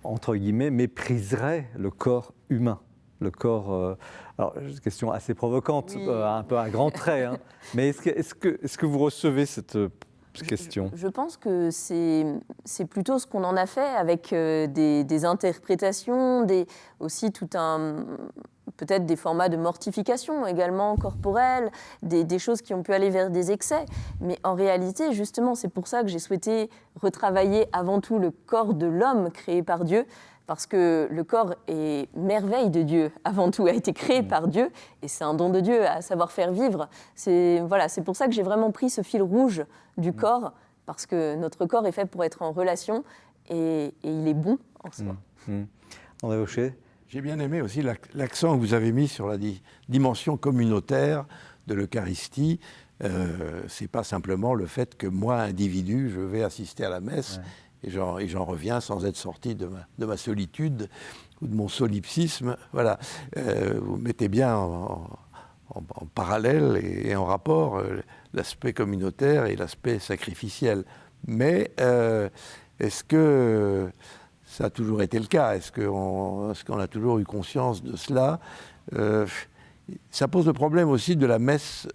entre guillemets, mépriserait le corps humain. Le corps... alors, c'est une question assez provocante, un peu à grands traits, hein. Mais est-ce que vous recevez cette question ? Je pense que c'est plutôt ce qu'on en a fait avec des interprétations, aussi tout un... peut-être des formats de mortification également corporelle, des choses qui ont pu aller vers des excès. Mais en réalité, justement, c'est pour ça que j'ai souhaité retravailler avant tout le corps de l'homme créé par Dieu, parce que le corps est merveille de Dieu, avant tout, a été créé par Dieu, et c'est un don de Dieu à savoir faire vivre. C'est pour ça que j'ai vraiment pris ce fil rouge du corps, parce que notre corps est fait pour être en relation, et il est bon en soi. André Vauchet ? J'ai bien aimé aussi l'accent que vous avez mis sur la dimension communautaire de l'Eucharistie. C'est pas simplement le fait que moi, individu, je vais assister à la messe et j'en reviens sans être sorti de ma solitude ou de mon solipsisme. Voilà. Vous mettez bien en parallèle et en rapport l'aspect communautaire et l'aspect sacrificiel. Mais est-ce que ça a toujours été le cas? Est-ce qu'on a toujours eu conscience de cela? Il ça pose le problème aussi de la messe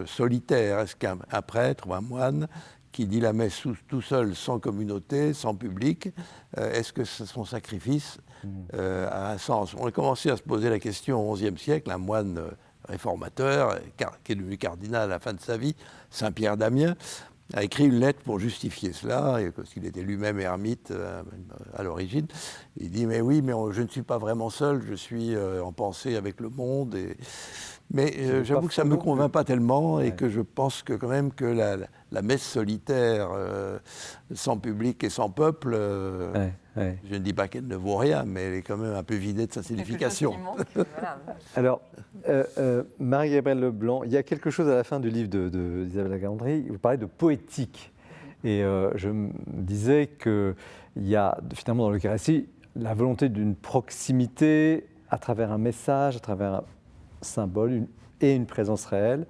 solitaire. Est-ce qu'un prêtre ou un moine qui dit la messe tout seul, sans communauté, sans public, est-ce que son sacrifice a un sens? On a commencé à se poser la question au XIe siècle. Un moine réformateur, qui est devenu cardinal à la fin de sa vie, Saint Pierre d'Amiens, a écrit une lettre pour justifier cela, parce qu'il était lui-même ermite à l'origine. Il dit « Mais oui, mais je ne suis pas vraiment seul, je suis en pensée avec le monde. » Mais j'avoue que ça ne me convainc pas tellement, et que je pense que quand même que la messe solitaire, sans public et sans peuple, je ne dis pas qu'elle ne vaut rien, mais elle est quand même un peu vidée de sa signification. Alors, Marie-Gabrielle Leblanc, il y a quelque chose à la fin du livre d'Isabelle Garandry, vous parlez de poétique. Et je me disais qu'il y a finalement dans l'Eucharistie la volonté d'une proximité à travers un message, à travers un symbole et une présence réelle.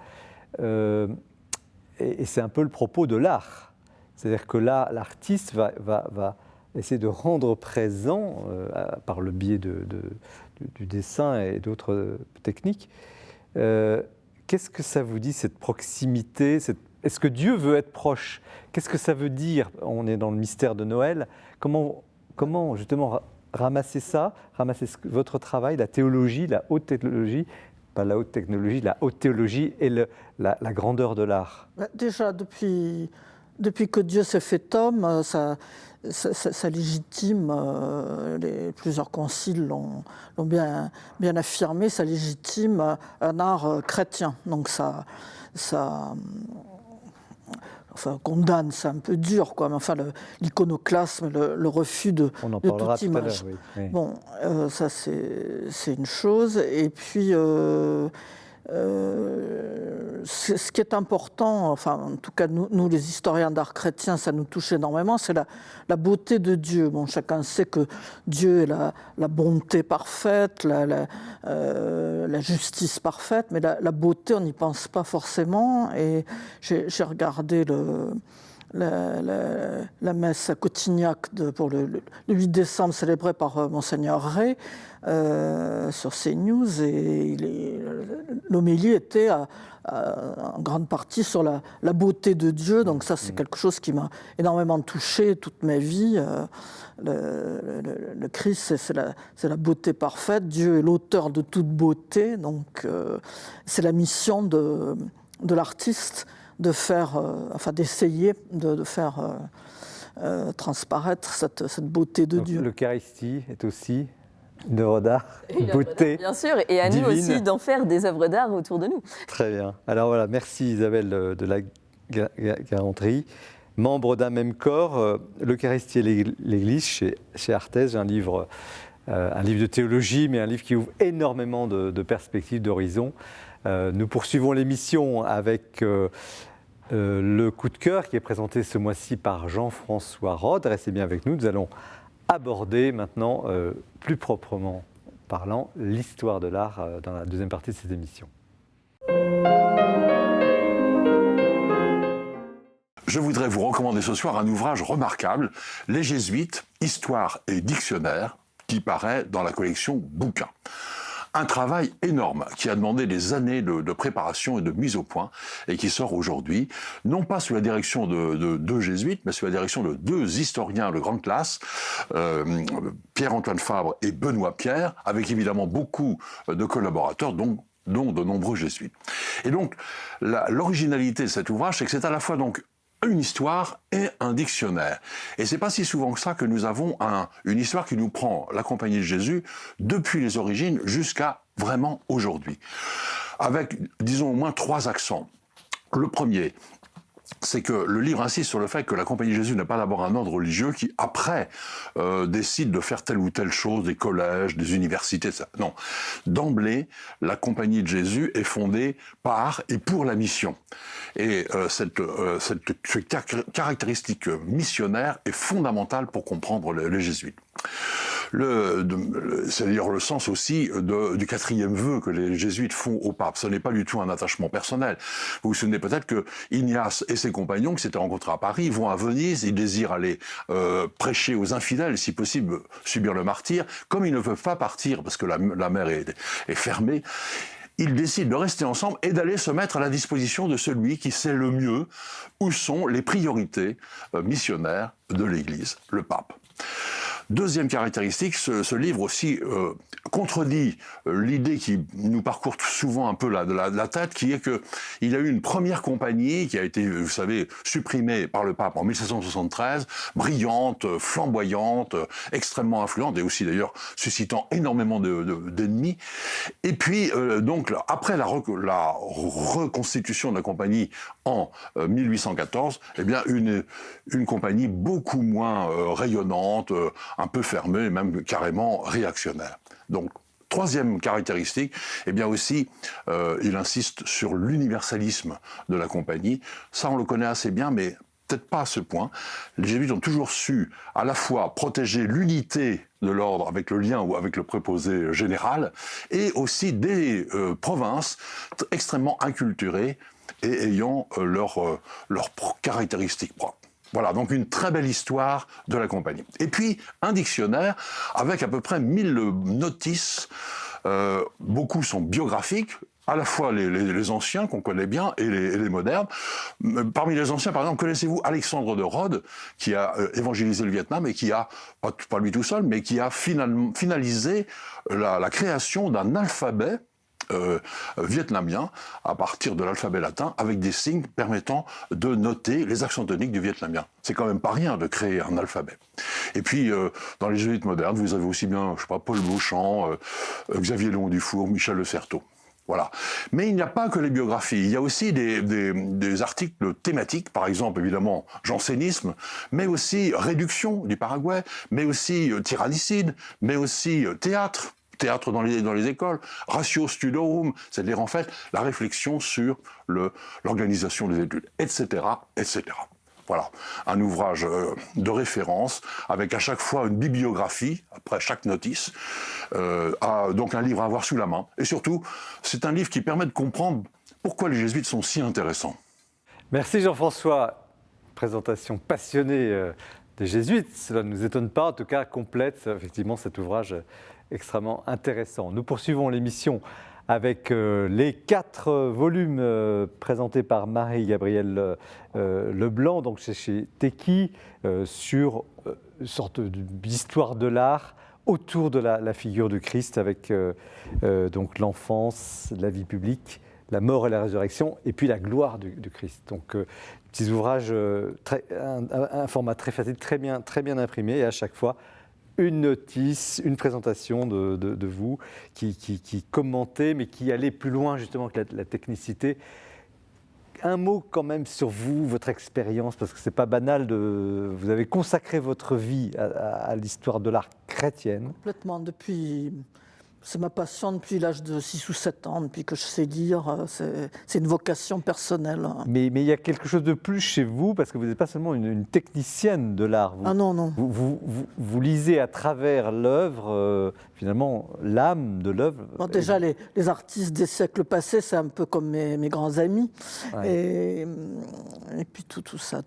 Et c'est un peu le propos de l'art. C'est-à-dire que là, l'artiste va essayer de rendre présent, par le biais du dessin et d'autres techniques. Qu'est-ce que ça vous dit, cette proximité? Est-ce que Dieu veut être proche? Qu'est-ce que ça veut dire? On est dans le mystère de Noël. Comment justement ramasser ça, ramasser votre travail, la théologie, la haute théologie, pas la haute technologie, la haute théologie et la grandeur de l'art? Déjà, depuis que Dieu s'est fait homme, ça légitime, plusieurs conciles l'ont bien affirmé, ça légitime un art chrétien. Donc ça condamne, c'est un peu dur, quoi. Mais enfin, l'iconoclasme, le refus de toute image. Oui. Bon, ça c'est une chose. Et puis, ce qui est important, enfin, en tout cas nous les historiens d'art chrétien, ça nous touche énormément, c'est la beauté de Dieu. Bon, chacun sait que Dieu est la bonté parfaite, la justice parfaite, mais la beauté, on n'y pense pas forcément. Et j'ai regardé la messe à Cotignac pour le 8 décembre célébrée par Monseigneur Ray sur CNews, et l'homélie était en grande partie sur la beauté de Dieu. Donc ça, c'est quelque chose qui m'a énormément touchée toute ma vie. Le Christ, c'est la beauté parfaite. Dieu est l'auteur de toute beauté. Donc c'est la mission de l'artiste d'essayer de faire transparaître cette beauté de Dieu. L'Eucharistie est aussi une œuvre d'art, une beauté bien sûr, et à nous divine. aussi d'en faire des œuvres d'art autour de nous. Très bien. Alors voilà, merci Isabelle de la Garandry. Membre d'un même corps, l'Eucharistie et l'Église chez Arthez, un livre de théologie, mais un livre qui ouvre énormément de perspectives, d'horizons. Nous poursuivons l'émission avec le coup de cœur qui est présenté ce mois-ci par Jean-François Rode. Restez bien avec nous, nous allons aborder maintenant, plus proprement parlant, l'histoire de l'art dans la deuxième partie de cette émission. Je voudrais vous recommander ce soir un ouvrage remarquable, Les Jésuites, Histoire et Dictionnaire, qui paraît dans la collection Bouquins. Un travail énorme qui a demandé des années de préparation et de mise au point et qui sort aujourd'hui, non pas sous la direction de deux jésuites, mais sous la direction de deux historiens de grande classe, Pierre-Antoine Fabre et Benoît Pierre, avec évidemment beaucoup de collaborateurs, dont de nombreux jésuites. Et donc, l'originalité de cet ouvrage, c'est que c'est à la fois donc une histoire et un dictionnaire. Et c'est pas si souvent que ça que nous avons une histoire qui nous prend la compagnie de Jésus depuis les origines jusqu'à vraiment aujourd'hui. Avec, disons, au moins 3 accents. Le premier, c'est que le livre insiste sur le fait que la Compagnie de Jésus n'est pas d'abord un ordre religieux qui, après, décide de faire telle ou telle chose, des collèges, des universités, ça. Non. D'emblée, la Compagnie de Jésus est fondée par et pour la mission. Et cette caractéristique missionnaire est fondamentale pour comprendre les jésuites. C'est d'ailleurs le sens aussi du 4e vœu que les jésuites font au pape. Ce n'est pas du tout un attachement personnel. Vous vous souvenez peut-être que Ignace et ses compagnons, qui s'étaient rencontrés à Paris, vont à Venise, ils désirent aller prêcher aux infidèles, si possible subir le martyre. Comme ils ne peuvent pas partir parce que la mer est fermée, ils décident de rester ensemble et d'aller se mettre à la disposition de celui qui sait le mieux où sont les priorités missionnaires de l'Église, le pape. Deuxième caractéristique, ce livre aussi contredit l'idée qui nous parcourt souvent un peu la tête, qui est qu'il y a eu une première compagnie qui a été, vous savez, supprimée par le pape en 1773, brillante, flamboyante, extrêmement influente, et aussi d'ailleurs suscitant énormément d'ennemis. Et puis, donc, après la reconstitution de la compagnie en 1814, eh bien, une compagnie beaucoup moins rayonnante, un peu fermé, même carrément réactionnaire. Donc, troisième caractéristique, eh bien aussi, il insiste sur l'universalisme de la compagnie. Ça, on le connaît assez bien, mais peut-être pas à ce point. Les jésuites ont toujours su à la fois protéger l'unité de l'ordre avec le lien ou avec le préposé général, et aussi des provinces extrêmement inculturées et ayant leurs caractéristiques propres. Voilà, donc une très belle histoire de la compagnie. Et puis, un dictionnaire avec à peu près 1000 notices. Beaucoup sont biographiques, à la fois les anciens qu'on connaît bien et les modernes. Parmi les anciens, par exemple, connaissez-vous Alexandre de Rhodes, qui a évangélisé le Vietnam et qui a, pas lui tout seul, mais qui a finalisé la création d'un alphabet vietnamien à partir de l'alphabet latin avec des signes permettant de noter les accents toniques du vietnamien. C'est quand même pas rien de créer un alphabet. Et puis dans les jésuites modernes, vous avez aussi bien, je sais pas, Paul Beauchamp, Xavier Léon Dufour, Michel Le Certeau. Voilà. Mais il n'y a pas que les biographies. Il y a aussi des articles thématiques, par exemple, évidemment, jansénisme, mais aussi réduction du Paraguay, mais aussi tyrannicide, mais aussi théâtre dans les écoles, ratio studiorum, c'est-à-dire en fait la réflexion sur l'organisation des études, etc., etc. Voilà, un ouvrage de référence avec à chaque fois une bibliographie après chaque notice, donc un livre à avoir sous la main. Et surtout, c'est un livre qui permet de comprendre pourquoi les jésuites sont si intéressants. Merci Jean-François. Présentation passionnée des jésuites. Cela ne nous étonne pas, en tout cas complète effectivement cet ouvrage extrêmement intéressant. Nous poursuivons l'émission avec les 4 volumes présentés par Marie-Gabrielle Leblanc, donc c'est chez Tekki, sur une sorte d'histoire de l'art autour de la figure du Christ, avec donc l'enfance, la vie publique, la mort et la résurrection, et puis la gloire du Christ. Donc, petits ouvrages, un format très facile, très bien imprimé, et à chaque fois, une notice, une présentation de vous qui commentez, mais qui allait plus loin justement que la technicité. Un mot quand même sur vous, votre expérience, parce que c'est pas banal vous avez consacré votre vie à l'histoire de l'art chrétienne. Complètement, c'est ma passion depuis l'âge de 6 ou 7 ans, depuis que je sais lire, c'est une vocation personnelle. Mais il y a quelque chose de plus chez vous, parce que vous n'êtes pas seulement une technicienne de l'art. Ah non. Vous lisez à travers l'œuvre, finalement, l'âme de l'œuvre. Bon, déjà, les artistes des siècles passés, c'est un peu comme mes grands amis. Ouais. Et puis tout ça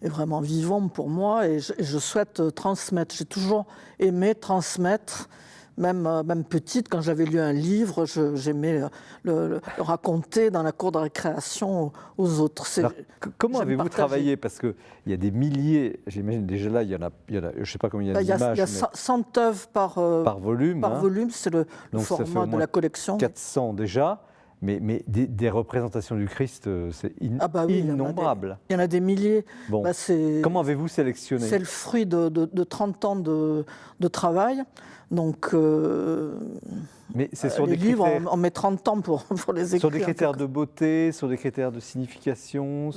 est vraiment vivant pour moi, et je souhaite transmettre. J'ai toujours aimé transmettre. Même petite, quand j'avais lu un livre, j'aimais le raconter dans la cour de récréation aux autres. Alors, comment avez-vous travaillé? Parce qu'il y a des milliers, j'imagine déjà là, il y en a je ne sais pas combien il y a d'images. Il y a 100 œuvres par volume. Par volume, c'est le format de la collection. 400 déjà. Mais des représentations du Christ, c'est innombrable. Il y en a des milliers. Bon. Comment avez-vous sélectionné? C'est le fruit de 30 ans de travail. Donc, mais c'est sur les des livres, critères... on met 30 ans pour les écrire. Sur des critères de beauté, sur des critères de signification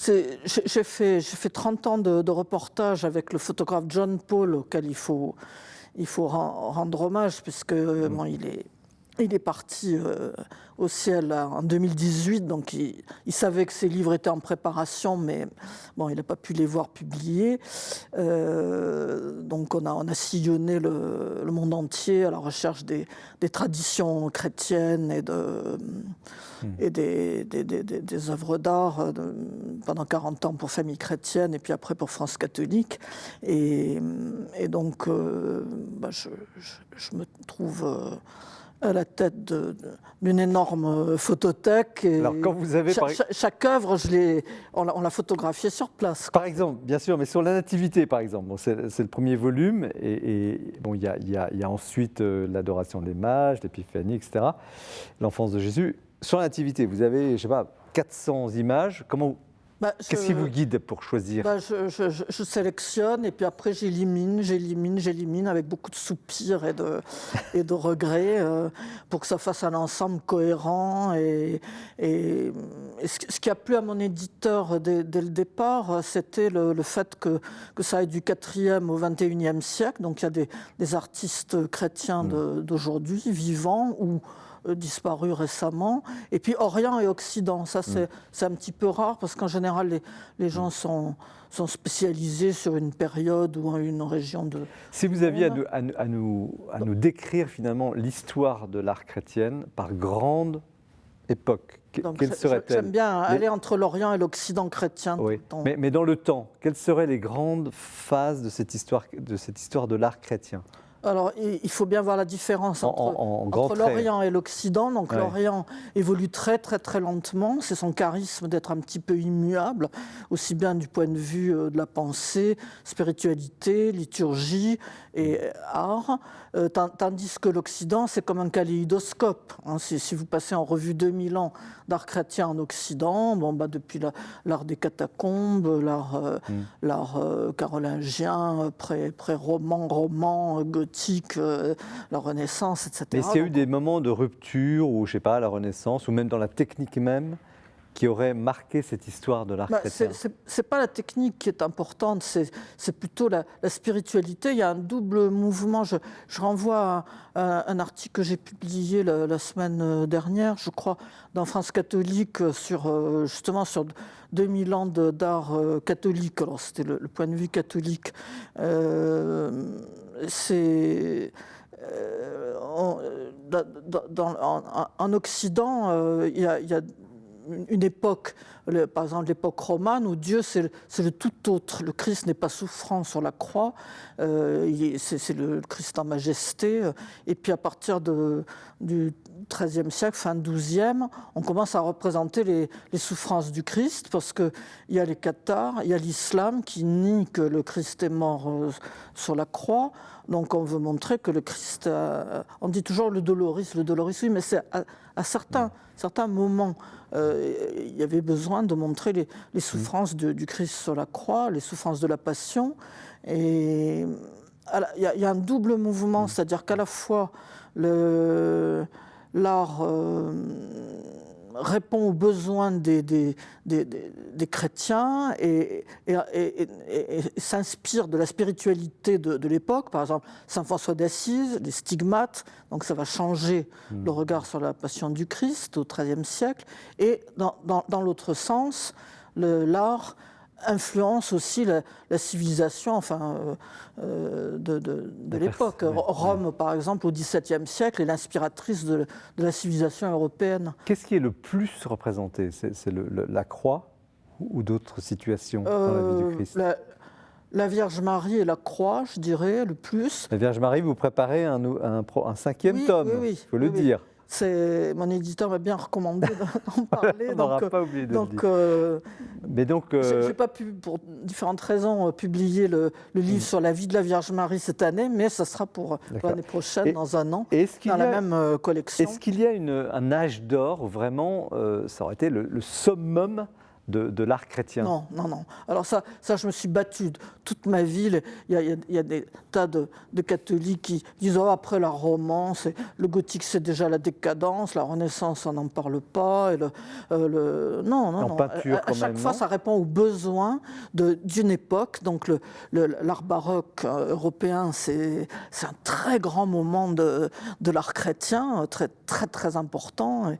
j'ai fait 30 ans de reportage avec le photographe John Paul, auquel il faut rendre hommage, puisque bon, il est parti au ciel en 2018, donc il savait que ses livres étaient en préparation, mais bon, il n'a pas pu les voir publiés. Donc on a sillonné le monde entier à la recherche des traditions chrétiennes et des œuvres d'art pendant 40 ans pour Famille chrétienne et puis après pour France catholique. Et donc je me trouve à la tête d'une énorme photothèque. Et Alors, quand vous avez, chaque œuvre, on l'a photographiée sur place. Par exemple, bien sûr, mais sur la Nativité, par exemple, bon, c'est le premier volume, et bon, il y a ensuite l'adoration des mages, l'épiphanie, etc., l'enfance de Jésus. Sur la Nativité, vous avez, je sais pas, 400 images. Qu'est-ce qui vous guide pour choisir? Je sélectionne et puis après j'élimine avec beaucoup de soupirs et de regrets pour que ça fasse un ensemble cohérent. Et ce qui a plu à mon éditeur dès le départ, c'était le fait que ça aille du 4e au 21e siècle. Donc il y a des artistes chrétiens d'aujourd'hui, vivants ou disparu récemment. Et puis Orient et Occident, ça c'est un petit peu rare parce qu'en général les gens sont spécialisés sur une période ou une région de... Si vous aviez à nous décrire finalement l'histoire de l'art chrétienne par grande époque, quelle serait-elle? J'aime bien aller entre l'Orient et l'Occident chrétien. Oui. Mais dans le temps, quelles seraient les grandes phases de cette histoire de l'art chrétien? Alors, il faut bien voir la différence entre l'Orient et l'Occident. Donc, l'Orient évolue très, très, très lentement. C'est son charisme d'être un petit peu immuable, aussi bien du point de vue de la pensée, spiritualité, liturgie et art. Tandis que l'Occident, c'est comme un kaléidoscope. Hein. Si vous passez en revue 2000 ans d'art chrétien en Occident, depuis l'art des catacombes, l'art carolingien, pré-roman, gothique, la Renaissance, etc. Mais s'il y a eu des moments de rupture, ou je sais pas, la Renaissance, ou même dans la technique même, qui auraient marqué cette histoire de l'art chrétien? C'est pas la technique qui est importante, c'est plutôt la spiritualité. Il y a un double mouvement. Je renvoie à un article que j'ai publié la semaine dernière, je crois, dans France catholique, justement sur 2000 ans d'art catholique. Alors c'était le point de vue catholique. En Occident, il y a une époque, par exemple l'époque romane, où Dieu c'est le tout autre. Le Christ n'est pas souffrant sur la croix, c'est le Christ en majesté. Et puis à partir du XIIIe siècle, fin XIIe, on commence à représenter les souffrances du Christ, parce qu'il y a les cathars, il y a l'islam qui nie que le Christ est mort sur la croix. Donc on veut montrer que le Christ, on dit toujours le doloris, oui, mais c'est à certains moments, il y avait besoin de montrer les souffrances du Christ sur la croix, les souffrances de la passion. Et il y a un double mouvement, c'est-à-dire qu'à la fois l'art répond aux besoins des chrétiens et s'inspire de la spiritualité de l'époque. Par exemple, Saint François d'Assise, les stigmates, donc ça va changer le regard sur la passion du Christ au XIIIe siècle. Et dans l'autre sens, l'art influence aussi la civilisation de l'époque. Rome, par exemple, au XVIIe siècle, est l'inspiratrice de la civilisation européenne. Qu'est-ce qui est le plus représenté? C'est la croix ou d'autres situations dans la vie du Christ? La Vierge Marie et la croix, je dirais, le plus. La Vierge Marie, vous préparez un 5e tome, il faut le dire. Mon éditeur m'a bien recommandé d'en parler. On n'aura pas oublié de le dire. Je n'ai pas pu, pour différentes raisons, publier le livre sur la vie de la Vierge Marie cette année, mais ça sera pour l'année prochaine, dans un an, dans la même collection. Est-ce qu'il y a un âge d'or où vraiment ça aurait été le summum de l'art chrétien? Non. Alors ça, je me suis battue toute ma vie. Il y a des tas de catholiques qui disent après la Romance, le gothique c'est déjà la décadence, la Renaissance on n'en parle pas. Non. À chaque fois, ça répond aux besoins d'une époque. Donc l'art baroque européen, c'est un très grand moment de l'art chrétien, très très très important.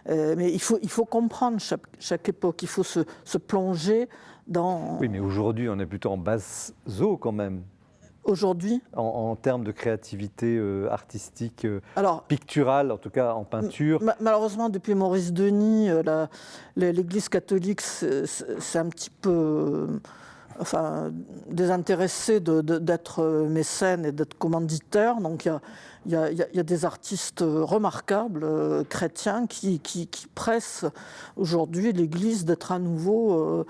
Mais il faut comprendre chaque époque. Il faut se plonger dans... Oui, mais aujourd'hui, on est plutôt en basse eau quand même. Aujourd'hui en termes de créativité artistique, picturale, en tout cas en peinture. Malheureusement, depuis Maurice Denis, l'Église catholique, c'est un petit peu désintéressé d'être mécène et d'être commanditaire. Donc il y a des artistes remarquables, chrétiens, qui pressent aujourd'hui l'Église d'être à nouveau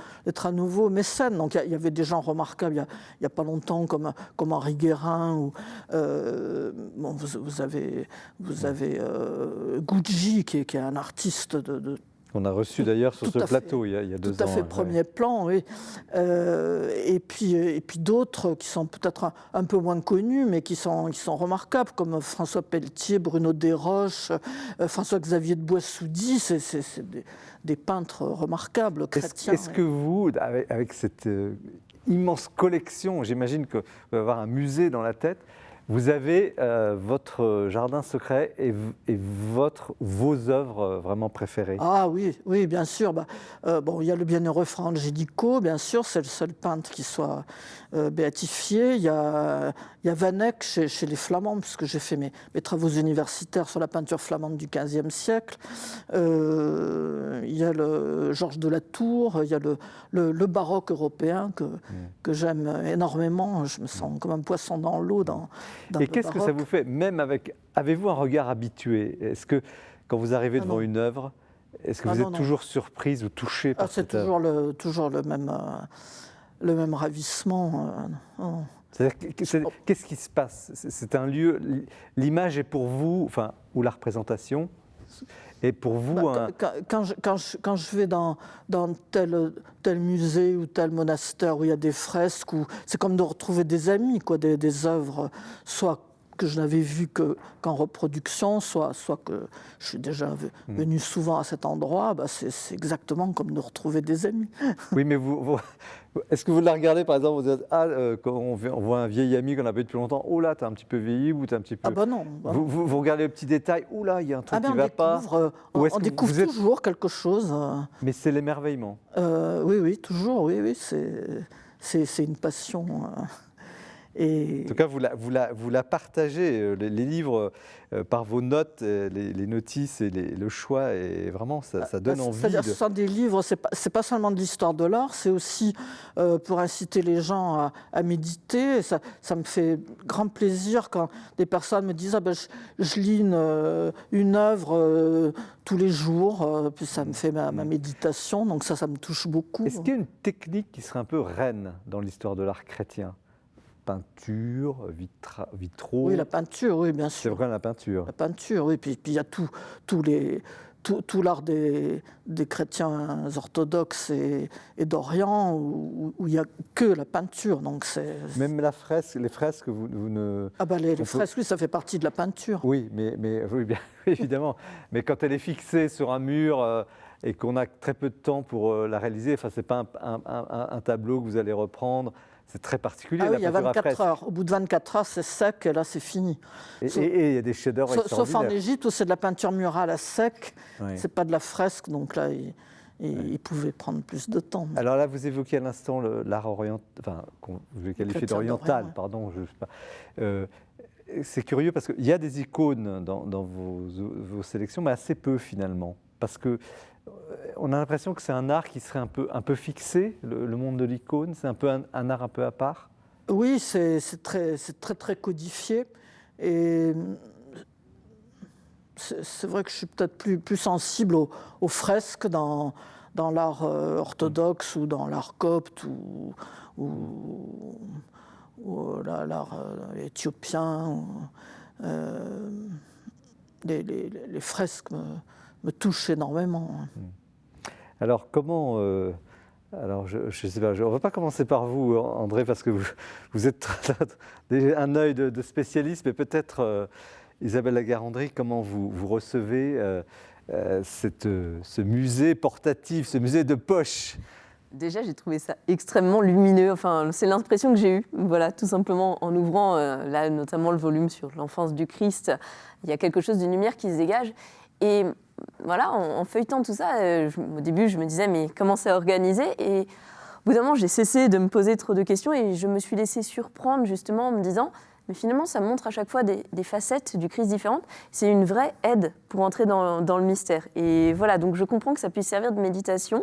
mécène. Donc il y avait des gens remarquables il n'y a pas longtemps, comme Henri Guérin. Ou, vous avez Gucci, qui est un artiste On a reçu d'ailleurs sur ce plateau il y a 2 ans. Tout à fait premier plan, oui. Et puis d'autres qui sont peut-être un peu moins connus, mais qui sont remarquables, comme François Pelletier, Bruno Desroches, François-Xavier de Boissoudy. C'est des peintres remarquables, chrétiens. Est-ce que vous, avec cette immense collection, j'imagine que vous allez avoir un musée dans la tête, vous avez votre jardin secret et vos œuvres vraiment préférées? Ah oui, bien sûr. Il y a le bienheureux Fra Angelico, bien sûr, c'est le seul peintre qui soit béatifié. Il y a Van Eyck chez les Flamands, puisque j'ai fait mes travaux universitaires sur la peinture flamande du XVe siècle. Il y a le Georges de la Tour, il y a le baroque européen que j'aime énormément. Je me sens comme un poisson dans l'eau dans Et qu'est-ce que ça vous fait, même avec... Avez-vous un regard habitué? Est-ce que, quand vous arrivez devant une œuvre, est-ce que vous êtes toujours surprise ou touchée par cette œuvre? C'est toujours le même ravissement. C'est-à-dire, qu'est-ce qui se passe? C'est un lieu... L'image est pour vous, ou la représentation, est pour vous quand je vais dans tel musée ou tel monastère où il y a des fresques, c'est comme de retrouver des amis, des œuvres, soit que je n'avais vues qu'en reproduction, soit que je suis déjà venu souvent à cet endroit. C'est exactement comme de retrouver des amis. Oui, mais est-ce que vous la regardez, par exemple, vous dites, quand on voit un vieil ami qu'on n'a pas vu depuis longtemps, oh là, t'as un petit peu vieilli ou t'as un petit peu... Ah non. Vous regardez le petit détail, oh là, il y a un truc qui ne va pas. On découvre toujours quelque chose. Mais c'est l'émerveillement. Oui, toujours, oui. C'est une passion. En tout cas, vous la partagez, les livres, par vos notes, les notices et le choix, et vraiment, ça donne envie. C'est-à-dire, ce sont des livres, c'est pas seulement de l'histoire de l'art, c'est aussi pour inciter les gens à méditer. Et ça me fait grand plaisir quand des personnes me disent je lis une œuvre tous les jours, puis ça me fait ma méditation, donc ça me touche beaucoup. Est-ce qu'il y a une technique qui serait un peu reine dans l'histoire de l'art chrétien? Peinture, vitraux. Oui, la peinture, oui, bien sûr. C'est vrai, la peinture. La peinture, oui. Puis il y a tout l'art des chrétiens orthodoxes et d'Orient où il n'y a que la peinture. Donc même les fresques, vous ne... Les fresques, oui, ça fait partie de la peinture. Oui, mais oui, bien évidemment. Mais quand elle est fixée sur un mur et qu'on a très peu de temps pour la réaliser, c'est pas un tableau que vous allez reprendre. C'est très particulier. Il y a 24 heures. Au bout de 24 heures, c'est sec et là, c'est fini. Et il y a des chefs-d'œuvre extraordinaires. Sauf en Égypte où c'est de la peinture murale à sec. Oui. C'est pas de la fresque, donc là, il pouvait prendre plus de temps. Alors là, vous évoquiez à l'instant l'art oriental, qu'on vous qualifiez d'oriental, pardon, je sais pas. C'est curieux parce qu'il y a des icônes dans vos sélections, mais assez peu finalement. Parce que on a l'impression que c'est un art qui serait un peu fixé, le monde de l'icône. C'est un peu un art un peu à part. Oui, c'est très très codifié. Et c'est vrai que je suis peut-être plus sensible aux fresques dans l'art orthodoxe ou dans l'art copte ou l'art éthiopien. Les fresques me touchent énormément. Alors, comment... alors, je ne sais pas, on ne va pas commencer par vous, André, parce que vous êtes un œil de spécialiste, mais peut-être, Isabelle Lagarandry, comment vous recevez ce musée portatif, ce musée de poche? Déjà, j'ai trouvé ça extrêmement lumineux. C'est l'impression que j'ai eue. Voilà, tout simplement en ouvrant, là, notamment le volume sur l'enfance du Christ, il y a quelque chose d'une lumière qui se dégage. Et voilà, en feuilletant tout ça, au début, je me disais, mais comment c'est organisé? Et au bout d'un moment, j'ai cessé de me poser trop de questions et je me suis laissée surprendre justement en me disant, mais finalement, ça montre à chaque fois des facettes du Christ différentes. C'est une vraie aide pour entrer dans le mystère. Et voilà, donc je comprends que ça puisse servir de méditation.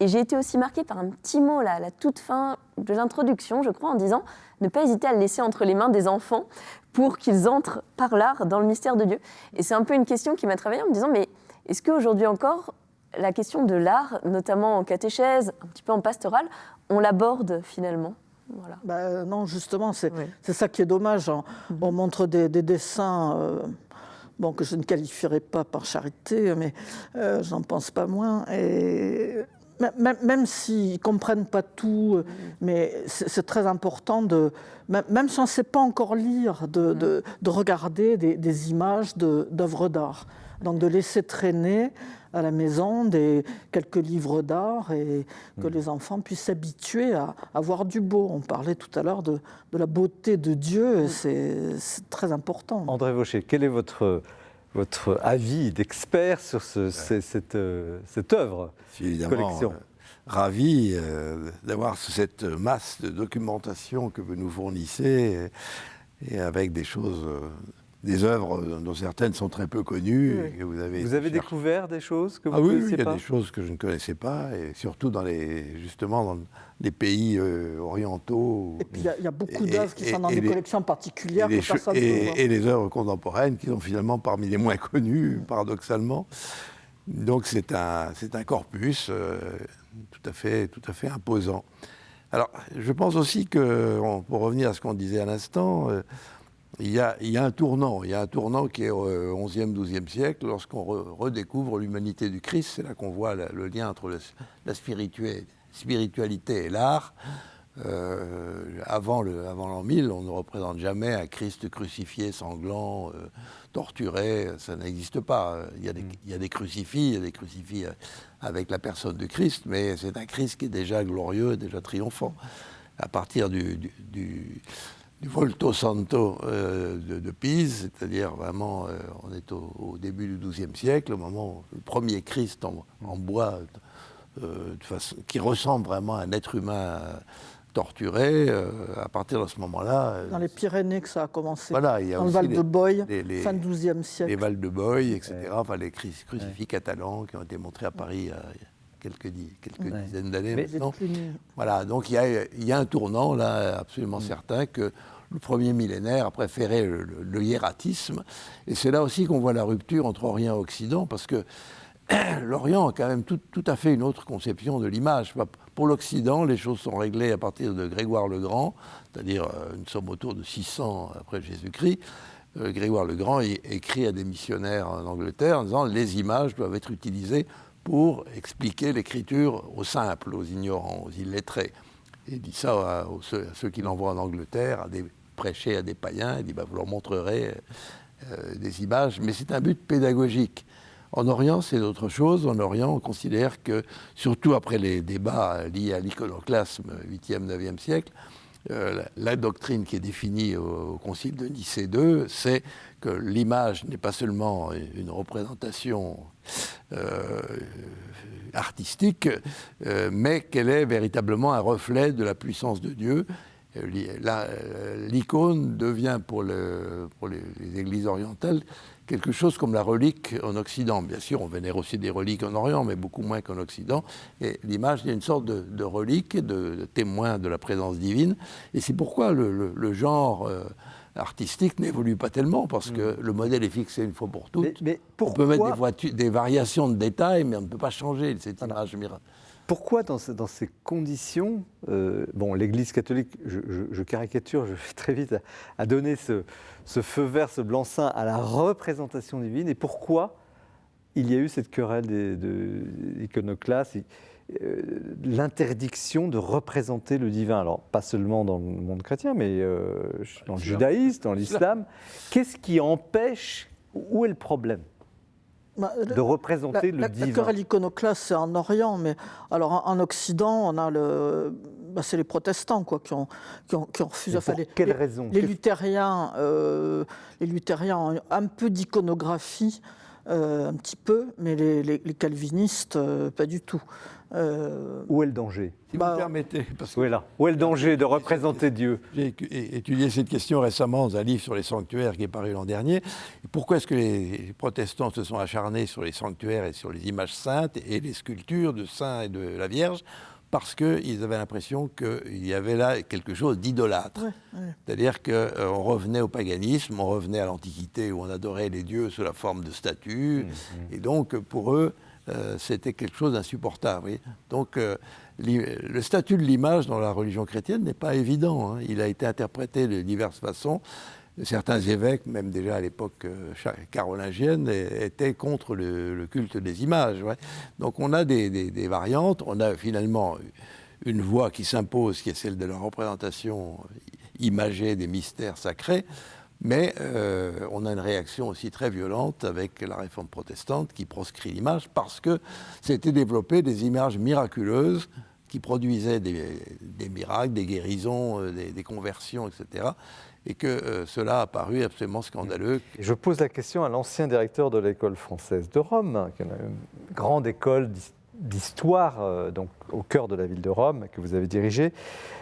Et j'ai été aussi marquée par un petit mot là, à la toute fin de l'introduction, je crois, en disant ne pas hésiter à le laisser entre les mains des enfants pour qu'ils entrent par l'art dans le mystère de Dieu. Et c'est un peu une question qui m'a travaillée en me disant mais est-ce qu'aujourd'hui encore, la question de l'art, notamment en catéchèse, un petit peu en pastorale, on l'aborde finalement? Voilà. Non, justement, c'est ça qui est dommage. On montre des dessins que je ne qualifierais pas par charité, mais j'en pense pas moins. Et même s'ils ne comprennent pas tout, mais c'est très important, même si on ne sait pas encore lire, de regarder des images d'œuvres d'art. Donc de laisser traîner à la maison quelques livres d'art et que les enfants puissent s'habituer à voir du beau. On parlait tout à l'heure de la beauté de Dieu, et c'est très important. André Vaucher, quel est votre avis d'expert sur cette œuvre, collection? Ravi d'avoir cette masse de documentation que vous nous fournissez, et avec des choses... des œuvres dont certaines sont très peu connues. Et que vous avez découvert des choses que vous ne Oui, connaissiez pas? il y a des choses que je ne connaissais pas, et surtout dans les pays orientaux. Et puis il y a beaucoup d'œuvres qui sont dans des collections particulières que personne ne peut voir. Et les œuvres contemporaines qui sont finalement parmi les moins connues, paradoxalement. Donc c'est un corpus tout à fait imposant. Alors je pense aussi que, pour revenir à ce qu'on disait à l'instant, il y a un tournant qui est au XIe, XIIe siècle, lorsqu'on redécouvre l'humanité du Christ. C'est là qu'on voit le lien entre la spiritualité et l'art. Avant l'an 1000, on ne représente jamais un Christ crucifié, sanglant, torturé. Ça n'existe pas. Il y a des crucifix, avec la personne du Christ, mais c'est un Christ qui est déjà glorieux, déjà triomphant. À partir du Volto Santo de Pise, c'est-à-dire vraiment, on est au début du XIIe siècle, au moment où le premier Christ en bois, qui ressemble vraiment à un être humain torturé. À partir de ce moment-là... Dans les Pyrénées que ça a commencé, voilà, il y a dans le aussi Val de Boye, fin du XIIe siècle. Les Val de Boye, etc., enfin les crucifix catalans qui ont été montrés à Paris quelques dizaines d'années maintenant. Voilà, donc il y a un tournant là absolument certain, que le premier millénaire a préféré le hiératisme, et c'est là aussi qu'on voit la rupture entre Orient et Occident, parce que l'Orient a quand même tout à fait une autre conception de l'image. Pour l'Occident, les choses sont réglées à partir de Grégoire le Grand, c'est-à-dire une somme autour de 600 après Jésus-Christ. Grégoire le Grand écrit à des missionnaires en Angleterre en disant « les images doivent être utilisées pour expliquer l'écriture aux simples, aux ignorants, aux illettrés ». Il dit ça à ceux qui l'envoient en Angleterre, prêcher à des païens. Il dit vous leur montrerez des images, mais c'est un but pédagogique. En Orient, c'est autre chose. En Orient, on considère que, surtout après les débats liés à l'iconoclasme 8e, 9e siècle, la doctrine qui est définie au Concile de Nicée II, c'est que l'image n'est pas seulement une représentation artistique, mais qu'elle est véritablement un reflet de la puissance de Dieu. L'icône devient pour les églises orientales quelque chose comme la relique en Occident. Bien sûr, on vénère aussi des reliques en Orient, mais beaucoup moins qu'en Occident. Et l'image est une sorte de relique, de témoin de la présence divine. Et c'est pourquoi le genre artistique n'évolue pas tellement, parce que le modèle est fixé une fois pour toutes. Mais on peut mettre des variations de détails, mais on ne peut pas changer cette image miracle. Pourquoi dans ces conditions, l'Église catholique, je caricature, je vais très vite à donner ce feu vert, ce blanc-seing à la représentation divine, et pourquoi il y a eu cette querelle de l'iconoclaste, l'interdiction de représenter le divin, alors pas seulement dans le monde chrétien, mais dans le judaïsme, dans l'islam. Qu'est-ce qui empêche, où est le problème de représenter le divin? La querelle iconoclaste, c'est en Orient, mais alors en Occident, on a c'est les protestants qui ont refusé. Pour quelle raison? Les luthériens ont un peu d'iconographie un petit peu, mais les calvinistes, pas du tout. Où est le danger? Si vous me permettez, parce que Où est le danger de représenter Dieu? j'ai étudié cette question récemment dans un livre sur les sanctuaires qui est paru l'an dernier. Et pourquoi est-ce que les protestants se sont acharnés sur les sanctuaires et sur les images saintes et les sculptures de saints et de la Vierge? Parce qu'ils avaient l'impression qu'il y avait là quelque chose d'idolâtre. C'est-à-dire qu'on revenait au paganisme, on revenait à l'Antiquité où on adorait les dieux sous la forme de statues. Et donc, pour eux, c'était quelque chose d'insupportable. Oui. Donc, le statut de l'image dans la religion chrétienne n'est pas évident. Hein. Il a été interprété de diverses façons. Certains évêques, même déjà à l'époque carolingienne, étaient contre le culte des images. Ouais. Donc on a des variantes. On a finalement une voie qui s'impose, qui est celle de la représentation imagée des mystères sacrés. Mais on a une réaction aussi très violente avec la réforme protestante qui proscrit l'image parce que s'étaient développées des images miraculeuses qui produisaient des miracles, des guérisons, des conversions, etc. Et que cela a paru absolument scandaleux. Et je pose la question à l'ancien directeur de l'école française de Rome, qui est une grande école d'histoire, donc au cœur de la ville de Rome, que vous avez dirigée.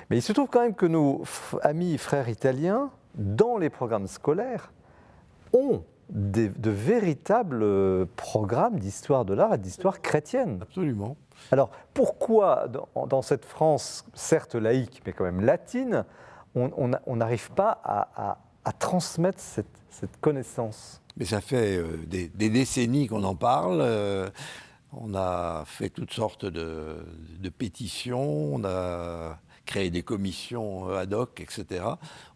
Mais il se trouve quand même que nos amis et frères italiens, dans les programmes scolaires, ont de véritables programmes d'histoire de l'art et d'histoire chrétienne. Absolument. Alors pourquoi, dans cette France, certes laïque, mais quand même latine, on n'arrive pas à transmettre cette connaissance? Mais ça fait des décennies qu'on en parle. On a fait toutes sortes de pétitions, on a créé des commissions ad hoc, etc.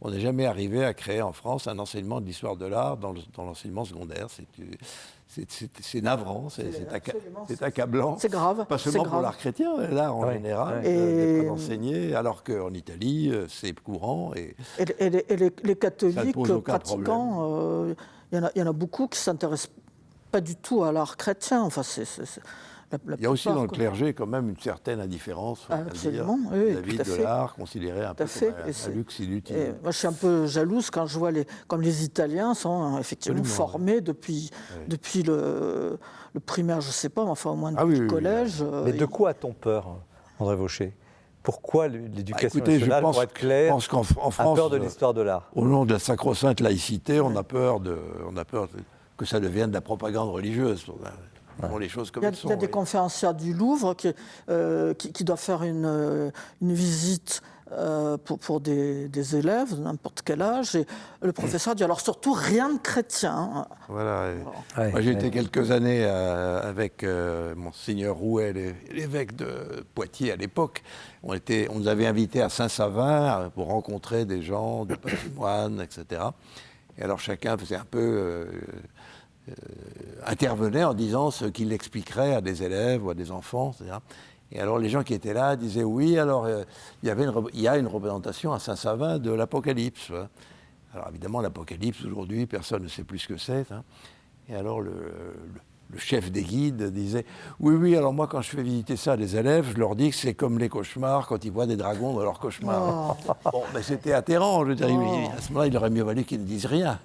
On n'est jamais arrivé à créer en France un enseignement de l'histoire de l'art dans l'enseignement secondaire. C'est navrant, c'est accablant. C'est grave. Pas seulement pour l'art chrétien, l'art en général, n'est pas enseigné, alors qu'en Italie, c'est courant. Et les catholiques pratiquants, il y en a beaucoup qui ne s'intéressent pas du tout à l'art chrétien. Enfin, il y a aussi dans le clergé quand même une certaine indifférence vis-à-vis de l'art, considéré un peu comme un luxe inutile. Moi, je suis un peu jalouse quand je vois comme les Italiens sont effectivement formés depuis le primaire, je ne sais pas, mais enfin au moins depuis le collège. Mais de quoi a-t-on peur, André Vaucher? Pourquoi l'éducation nationale, pour être clair, je pense qu'en France, a peur de l'histoire de l'art? Au nom de la sacro-sainte laïcité, on a peur que ça devienne de la propagande religieuse. Les choses comme il y a des conférencières du Louvre qui doivent faire une visite pour des élèves de n'importe quel âge. Et le professeur dit alors surtout rien de chrétien. Voilà. Moi, j'ai été quelques années avec Monseigneur Rouet, l'évêque de Poitiers à l'époque. On nous avait invités à Saint-Savin pour rencontrer des gens du patrimoine, etc. Et alors chacun faisait un peu... intervenait en disant ce qu'il expliquerait à des élèves ou à des enfants, etc. Et alors les gens qui étaient là disaient oui, alors il y a une représentation à Saint-Savin de l'Apocalypse. Alors évidemment l'Apocalypse aujourd'hui, personne ne sait plus ce que c'est. Hein. Et alors le chef des guides disait oui, alors moi quand je fais visiter ça à des élèves, je leur dis que c'est comme les cauchemars quand ils voient des dragons dans leurs cauchemars. Bon, mais c'était atterrant, je veux dire, à ce moment-là il aurait mieux valu qu'ils ne disent rien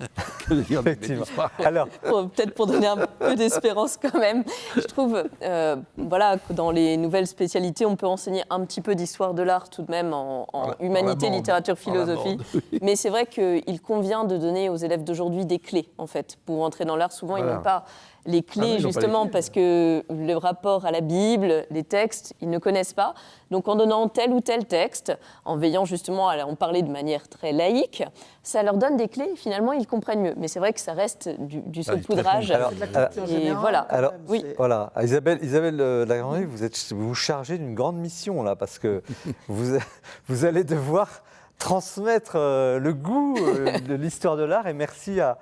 que de dire des histoires. Alors, peut-être pour donner un peu d'espérance quand même, je trouve que dans les nouvelles spécialités, on peut enseigner un petit peu d'histoire de l'art tout de même en humanité, littérature, philosophie. Mais c'est vrai qu'il convient de donner aux élèves d'aujourd'hui des clés, en fait. Pour entrer dans l'art, souvent, ils n'ont pas les clés, justement, parce que le rapport à la Bible, les textes, ils ne connaissent pas. Donc, en donnant tel ou tel texte, en veillant justement à en parler de manière très laïque, ça leur donne des clés, et finalement, ils comprennent mieux. Mais c'est vrai que ça reste du saupoudrage. Et voilà. Alors, voilà. Isabelle Lagrange, vous vous chargez d'une grande mission, là, parce que vous allez devoir transmettre le goût de l'histoire de l'art, et merci à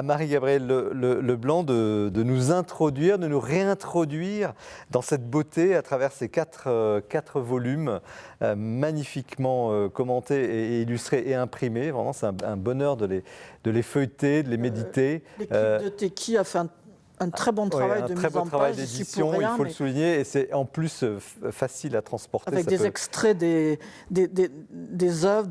Marie-Gabrielle Leblanc de nous introduire, de nous réintroduire dans cette beauté à travers ces quatre volumes magnifiquement commentés et illustrés et imprimés. Vraiment, c'est un bonheur de les feuilleter, de les méditer. L'équipe de Teki a fait un très bon travail de très mise beau en travail page. J'y d'édition, pour rien, il faut le mais souligner, et c'est en plus facile à transporter. avec ça des peut- extraits des œuvres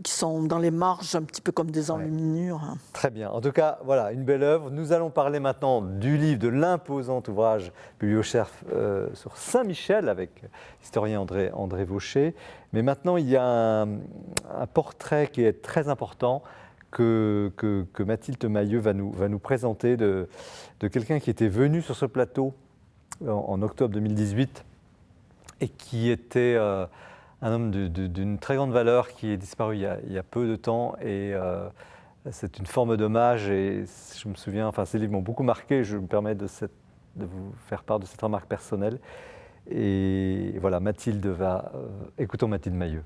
qui sont dans les marges, un petit peu comme des enluminures. Très bien. En tout cas, voilà, une belle œuvre. Nous allons parler maintenant du livre, de l'imposant ouvrage Bibliochère sur Saint-Michel, avec l'historien André Vaucher. Mais maintenant, il y a un portrait qui est très important que Mathilde Mailleux va nous présenter de quelqu'un qui était venu sur ce plateau en octobre 2018 et qui était un homme d'une très grande valeur qui est disparu il y a peu de temps. Et c'est une forme d'hommage. Et je me souviens, enfin, ces livres m'ont beaucoup marqué. Je me permets de vous faire part de cette remarque personnelle. Et voilà, Mathilde va. Écoutons Mathilde Mailleux.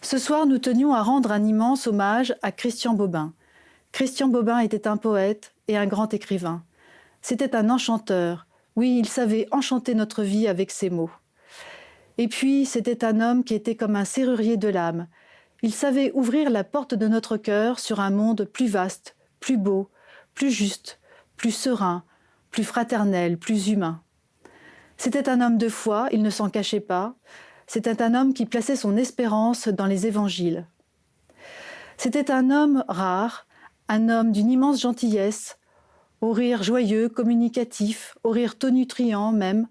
Ce soir, nous tenions à rendre un immense hommage à Christian Bobin. Christian Bobin était un poète et un grand écrivain. C'était un enchanteur. Oui, il savait enchanter notre vie avec ses mots. Et puis, c'était un homme qui était comme un serrurier de l'âme. Il savait ouvrir la porte de notre cœur sur un monde plus vaste, plus beau, plus juste, plus serein, plus fraternel, plus humain. C'était un homme de foi, il ne s'en cachait pas. C'était un homme qui plaçait son espérance dans les évangiles. C'était un homme rare, un homme d'une immense gentillesse, au rire joyeux, communicatif, au rire tonitruant même.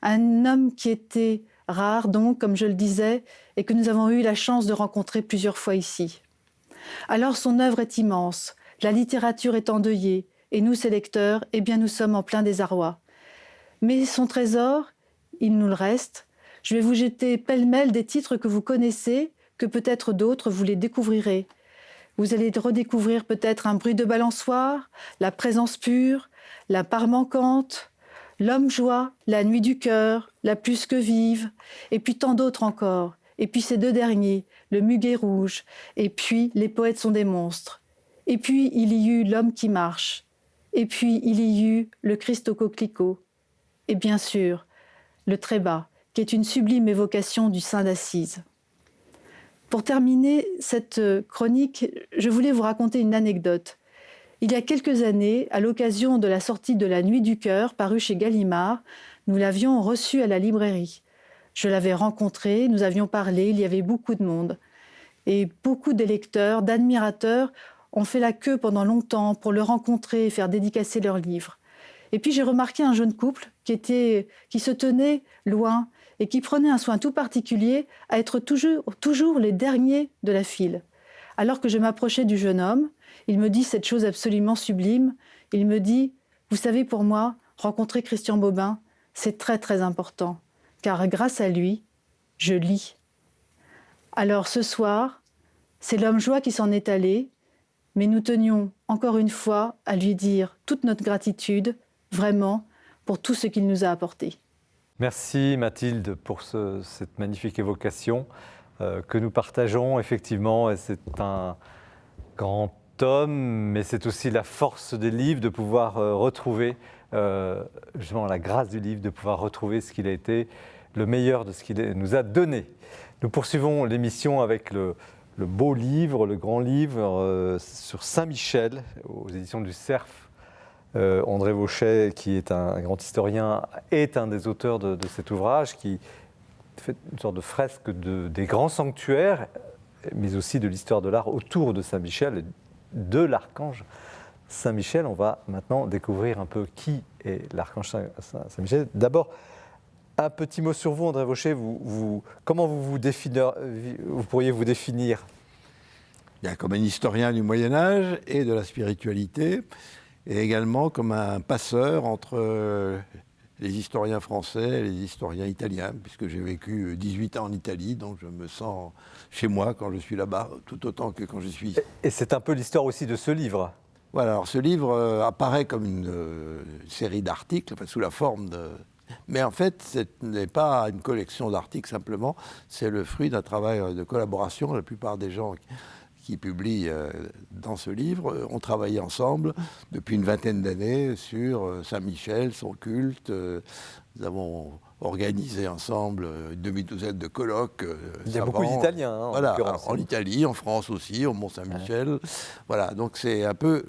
Un homme qui était rare donc, comme je le disais, et que nous avons eu la chance de rencontrer plusieurs fois ici. Alors son œuvre est immense, la littérature est endeuillée, et nous, ses lecteurs, eh bien nous sommes en plein désarroi. Mais son trésor, il nous le reste. Je vais vous jeter pêle-mêle des titres que vous connaissez, que peut-être d'autres vous les découvrirez. Vous allez redécouvrir peut-être Un bruit de balançoire, La présence pure, La part manquante, L'homme joie, La nuit du cœur, La plus que vive, et puis tant d'autres encore. Et puis ces deux derniers, Le muguet rouge, et puis Les poètes sont des monstres. Et puis il y eut L'homme qui marche, et puis il y eut Le Christ au coquelicot, et bien sûr, Le trébat, qui est une sublime évocation du Saint d'Assise. Pour terminer cette chronique, je voulais vous raconter une anecdote. Il y a quelques années, à l'occasion de la sortie de La Nuit du Cœur, parue chez Gallimard, nous l'avions reçu à la librairie. Je l'avais rencontré, nous avions parlé, il y avait beaucoup de monde. Et beaucoup de lecteurs, d'admirateurs ont fait la queue pendant longtemps pour le rencontrer et faire dédicacer leurs livres. Et puis j'ai remarqué un jeune couple qui se tenait loin et qui prenait un soin tout particulier à être toujours les derniers de la file. Alors que je m'approchais du jeune homme, il me dit cette chose absolument sublime. Il me dit « Vous savez, pour moi, rencontrer Christian Bobin, c'est très très important, car grâce à lui, je lis. » Alors ce soir, c'est l'homme joie qui s'en est allé, mais nous tenions encore une fois à lui dire toute notre gratitude, vraiment, pour tout ce qu'il nous a apporté. Merci Mathilde pour cette magnifique évocation que nous partageons effectivement. Et c'est un grand homme, mais c'est aussi la force des livres de pouvoir retrouver, justement la grâce du livre, de pouvoir retrouver ce qu'il a été, le meilleur de ce qu'il nous a donné. Nous poursuivons l'émission avec le beau livre, le grand livre sur Saint-Michel, aux éditions du Cerf. André Vaucher, qui est un grand historien, est un des auteurs de cet ouvrage qui fait une sorte de fresque des grands sanctuaires, mais aussi de l'histoire de l'art autour de Saint-Michel, de l'archange Saint-Michel. On va maintenant découvrir un peu qui est l'archange Saint-Michel. D'abord, un petit mot sur vous, André Vaucher. Comment vous pourriez vous définir? Bien, comme un historien du Moyen-Âge et de la spiritualité, et également comme un passeur entre les historiens français et les historiens italiens, puisque j'ai vécu 18 ans en Italie, donc je me sens chez moi quand je suis là-bas, tout autant que quand je suis ici. Et c'est un peu l'histoire aussi de ce livre. Voilà, alors ce livre apparaît comme une série d'articles, enfin, sous la forme de... Mais en fait, ce n'est pas une collection d'articles simplement, c'est le fruit d'un travail de collaboration. La plupart des gens qui publie dans ce livre, ont travaillé ensemble depuis une vingtaine d'années sur Saint-Michel, son culte. Nous avons organisé ensemble une demi-douzaine de colloques. Il y a beaucoup d'Italiens, hein, voilà, en Italie, en France aussi, au Mont-Saint-Michel. Ouais. Voilà, donc c'est un peu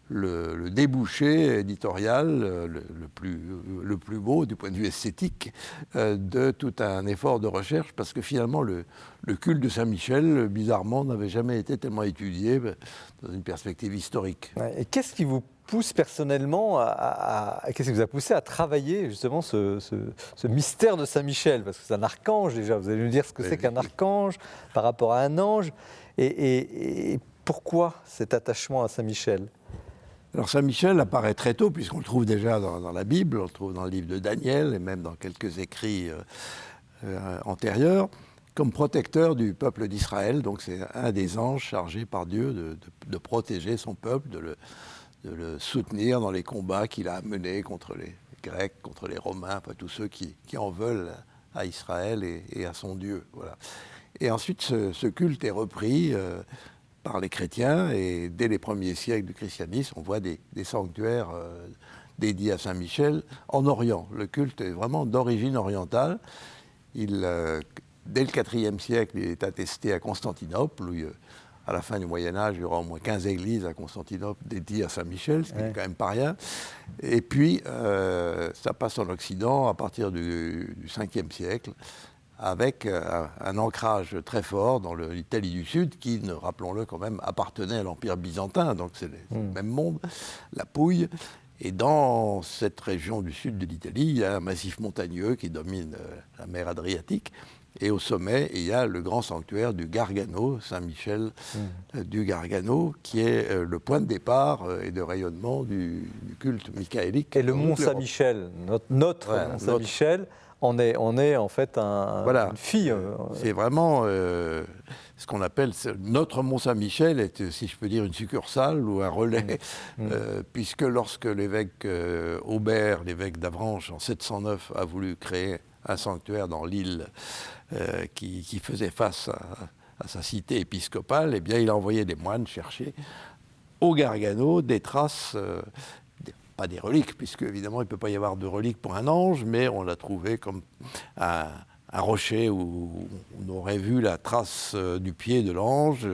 le débouché éditorial le plus beau du point de vue esthétique de tout un effort de recherche, parce que finalement le culte de Saint-Michel, bizarrement, n'avait jamais été tellement étudié dans une perspective historique. Ouais, et qu'est-ce qui vous pousse personnellement qu'est-ce qui vous a poussé à travailler justement ce mystère de Saint-Michel? Parce que c'est un archange déjà, vous allez nous dire ce que c'est qu'un archange par rapport à un ange, et pourquoi cet attachement à Saint-Michel? Alors Saint-Michel apparaît très tôt, puisqu'on le trouve déjà dans la Bible, on le trouve dans le livre de Daniel, et même dans quelques écrits antérieurs, comme protecteur du peuple d'Israël. Donc c'est un des anges chargés par Dieu de protéger son peuple, de le soutenir dans les combats qu'il a menés contre les Grecs, contre les Romains, enfin tous ceux qui en veulent à Israël et à son Dieu. Voilà. Et ensuite, ce culte est repris par les chrétiens, et dès les premiers siècles du christianisme, on voit des sanctuaires dédiés à Saint-Michel en Orient. Le culte est vraiment d'origine orientale. Dès le IVe siècle, il est attesté à Constantinople, où à la fin du Moyen-Âge, il y aura au moins 15 églises à Constantinople dédiées à Saint-Michel, ce qui n'est quand même pas rien. Et puis, ça passe en Occident à partir du Ve siècle, avec un ancrage très fort dans l'Italie du Sud, qui, rappelons-le quand même, appartenait à l'Empire byzantin, donc c'est le même monde, la Pouille. Et dans cette région du sud de l'Italie, il y a un massif montagneux qui domine la mer Adriatique. Et au sommet, il y a le grand sanctuaire du Gargano, Saint-Michel du Gargano, qui est le point de départ et de rayonnement du culte michaélique. Et le Mont Saint-Michel, notre Mont Saint-Michel, on est en fait une fille. C'est vraiment ce qu'on appelle notre Mont Saint-Michel est, si je peux dire, une succursale ou un relais, puisque lorsque l'évêque Aubert, l'évêque d'Avranches, en 709, a voulu créer un sanctuaire dans l'île qui faisait face à sa cité épiscopale, eh bien, il a envoyé des moines chercher au Gargano des traces, pas des reliques, puisque évidemment il ne peut pas y avoir de reliques pour un ange, mais on l'a trouvé comme un rocher où on aurait vu la trace du pied de l'ange,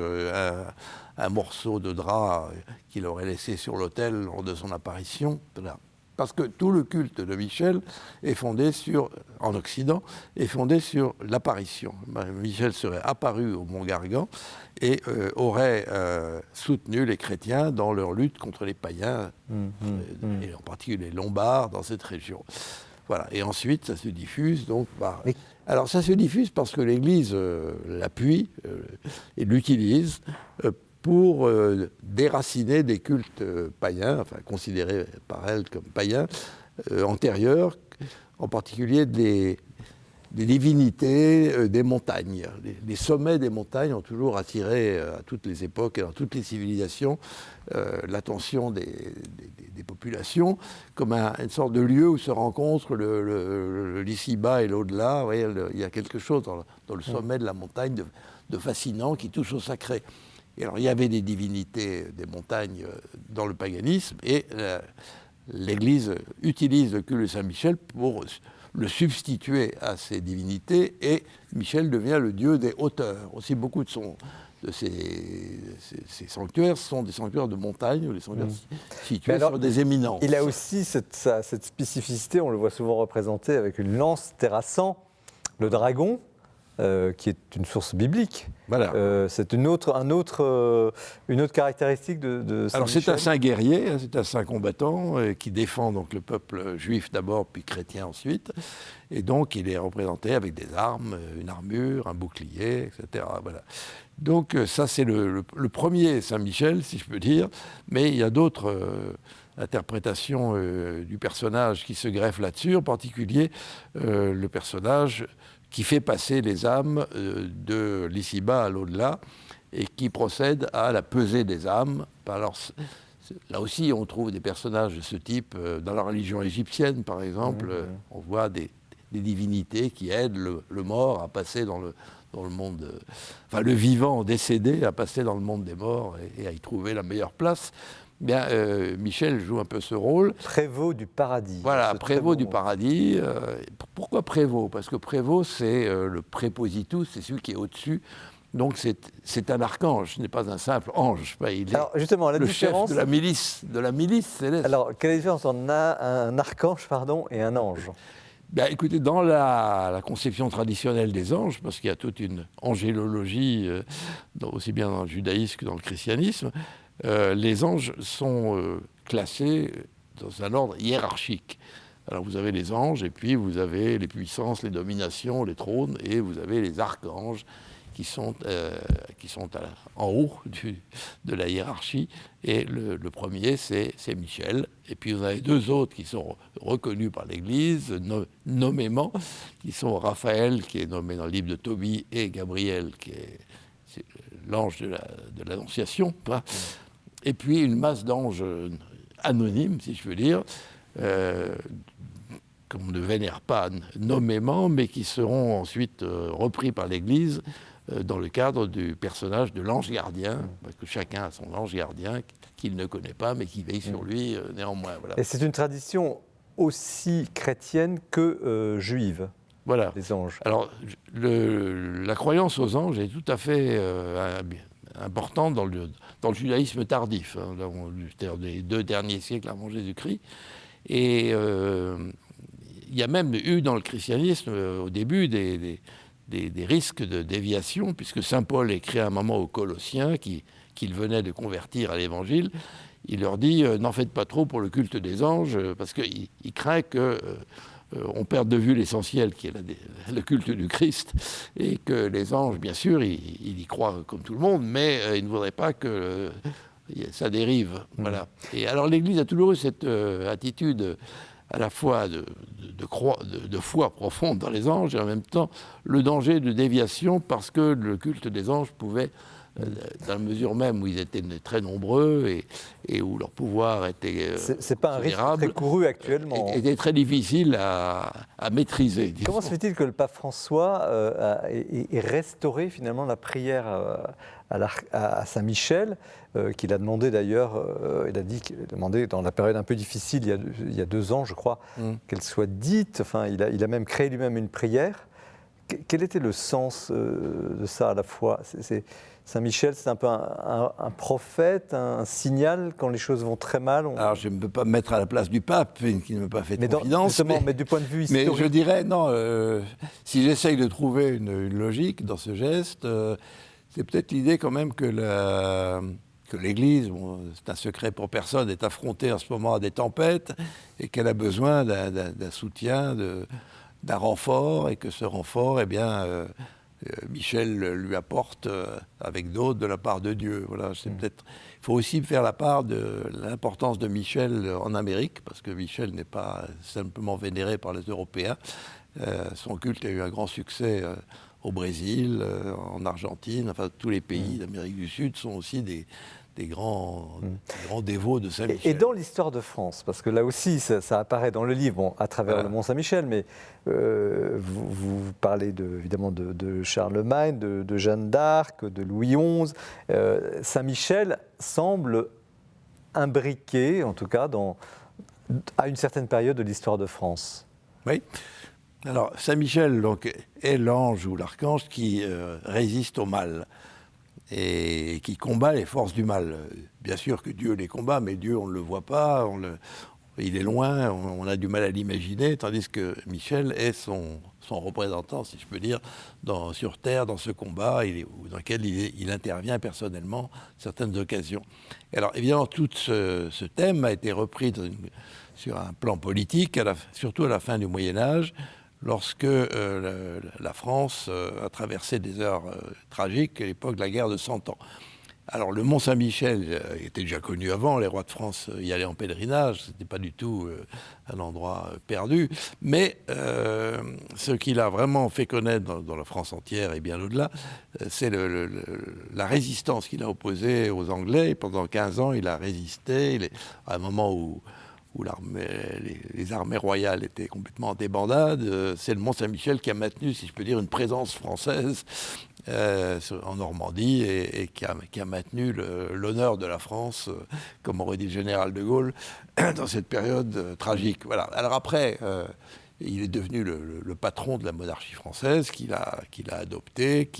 un morceau de drap qu'il aurait laissé sur l'autel lors de son apparition. Voilà. Parce que tout le culte de Michel est fondé en Occident, est fondé sur l'apparition. Michel serait apparu au Mont Gargan et aurait soutenu les chrétiens dans leur lutte contre les païens, et en particulier les Lombards dans cette région. Voilà. Et ensuite, ça se diffuse donc par... Alors ça se diffuse parce que l'Église l'appuie et l'utilise pour déraciner des cultes païens, enfin considérés par elle comme païens, antérieurs, en particulier des divinités des montagnes. Les sommets des montagnes ont toujours attiré à toutes les époques et dans toutes les civilisations l'attention des populations comme une sorte de lieu où se rencontrent l'ici-bas et l'au-delà. Vous voyez, il y a quelque chose dans le sommet de la montagne de fascinant qui touche au sacré. Et alors, il y avait des divinités des montagnes dans le paganisme, et l'Église utilise le culte de Saint-Michel pour le substituer à ces divinités, et Michel devient le dieu des hauteurs. Aussi, beaucoup de ces sanctuaires sont des sanctuaires de montagne, ou des sanctuaires situés sur des éminences. Il a aussi cette spécificité, on le voit souvent représenté avec une lance terrassant le dragon, qui est une source biblique. Voilà. C'est une autre caractéristique de Saint-Michel. Alors c'est un saint guerrier, c'est un saint combattant qui défend donc le peuple juif d'abord, puis chrétien ensuite. Et donc il est représenté avec des armes, une armure, un bouclier, etc. Voilà. Donc ça c'est le premier Saint-Michel, si je peux dire. Mais il y a d'autres interprétations du personnage qui se greffent là-dessus, en particulier le personnage qui fait passer les âmes de l'ici-bas à l'au-delà et qui procède à la pesée des âmes. Alors, là aussi, on trouve des personnages de ce type dans la religion égyptienne, par exemple. On voit des divinités qui aident le mort à passer dans le monde, enfin le vivant décédé à passer dans le monde des morts et à y trouver la meilleure place. Bien, Michel joue un peu ce rôle. Prévôt du paradis. Voilà, C'est prévôt très du bon. paradis. Pourquoi prévôt? Parce que prévôt, c'est le prépositus, c'est celui qui est au-dessus. Donc c'est un archange, ce n'est pas un simple ange. Il est Alors justement, la le chef différence. de la milice céleste. Alors, quelle est la différence entre un archange et un ange? Ben, écoutez, dans la conception traditionnelle des anges, parce qu'il y a toute une angélologie, aussi bien dans le judaïsme que dans le christianisme, les anges sont classés dans un ordre hiérarchique. Alors vous avez les anges, et puis vous avez les puissances, les dominations, les trônes, et vous avez les archanges qui sont en haut de la hiérarchie. Et le premier, c'est Michel. Et puis vous avez deux autres qui sont reconnus par l'Église, nommément, qui sont Raphaël, qui est nommé dans le livre de Tobie, et Gabriel, qui est l'ange de l'Annonciation. Et puis une masse d'anges anonymes, si je veux dire, qu'on ne vénère pas nommément, mais qui seront ensuite repris par l'Église dans le cadre du personnage de l'ange gardien, parce que chacun a son ange gardien qu'il ne connaît pas, mais qui veille sur lui néanmoins. Voilà. Et c'est une tradition aussi chrétienne que juive, Voilà. les anges. Alors, la croyance aux anges est tout à fait importante dans le judaïsme tardif, c'est-à-dire des 2 derniers siècles avant Jésus-Christ. Et il y a même eu dans le christianisme, au début, des risques de déviation, puisque saint Paul écrit à un moment aux Colossiens qu'il venait de convertir à l'Évangile. Il leur dit n'en faites pas trop pour le culte des anges, parce qu'il craint qu'on perde de vue l'essentiel, qui est le culte du Christ, et que les anges, bien sûr, ils y croient comme tout le monde, mais ils ne voudraient pas que ça dérive. Voilà. Et alors l'Église a toujours eu cette attitude à la fois de foi profonde dans les anges et en même temps le danger de déviation, parce que le culte des anges pouvait, dans la mesure même où ils étaient très nombreux et où leur pouvoir était c'est pas un risque très couru actuellement. était très difficile à maîtriser. Disons. Comment se fait-il que le pape François ait restauré finalement la prière à Saint-Michel, qu'il a demandé d'ailleurs, il a demandé dans la période un peu difficile, il y a 2 ans je crois, qu'elle soit dite, enfin il a même créé lui-même une prière. Quel était le sens de ça à la fois? Saint-Michel, c'est un peu un prophète, un signal quand les choses vont très mal. Alors, je ne peux pas me mettre à la place du pape, qui ne m'a pas fait confiance. Mais du point de vue historique. Mais je dirais, non, si j'essaye de trouver une logique dans ce geste, c'est peut-être l'idée quand même que l'Église, c'est un secret pour personne, est affrontée en ce moment à des tempêtes et qu'elle a besoin d'un soutien, d'un renfort, et que ce renfort, eh bien... Michel lui apporte avec d'autres de la part de Dieu. Voilà, il faut aussi faire la part de l'importance de Michel en Amérique, parce que Michel n'est pas simplement vénéré par les Européens. Son culte a eu un grand succès au Brésil, en Argentine, enfin tous les pays d'Amérique du Sud sont aussi des grands dévots de Saint-Michel. Et dans l'histoire de France, parce que là aussi ça apparaît dans le livre, à travers le Mont-Saint-Michel, mais vous parlez évidemment de Charlemagne, de Jeanne d'Arc, de Louis XI. Saint-Michel semble imbriqué, en tout cas, à une certaine période de l'histoire de France. Oui. Alors, Saint-Michel donc, est l'ange ou l'archange qui résiste au mal et qui combat les forces du mal. Bien sûr que Dieu les combat, mais Dieu, on ne le voit pas, il est loin, on a du mal à l'imaginer, tandis que Michel est son représentant, si je peux dire, sur Terre, dans ce combat, dans lequel il intervient personnellement à certaines occasions. Et alors, évidemment, tout ce thème a été repris sur un plan politique, surtout à la fin du Moyen-Âge, lorsque la France a traversé des heures tragiques à l'époque de la guerre de 100 ans. Alors le Mont-Saint-Michel était déjà connu avant, les rois de France y allaient en pèlerinage, ce n'était pas du tout un endroit perdu, mais ce qu'il a vraiment fait connaître dans la France entière et bien au-delà, c'est la résistance qu'il a opposée aux Anglais. Pendant 15 ans, il a résisté, à un moment où où les armées royales étaient complètement en débandade. C'est le Mont-Saint-Michel qui a maintenu, si je peux dire, une présence française en Normandie et qui a maintenu l'honneur de la France, comme aurait dit le général de Gaulle, dans cette période tragique. Voilà. Alors après, il est devenu le patron de la monarchie française qu'il a adopté,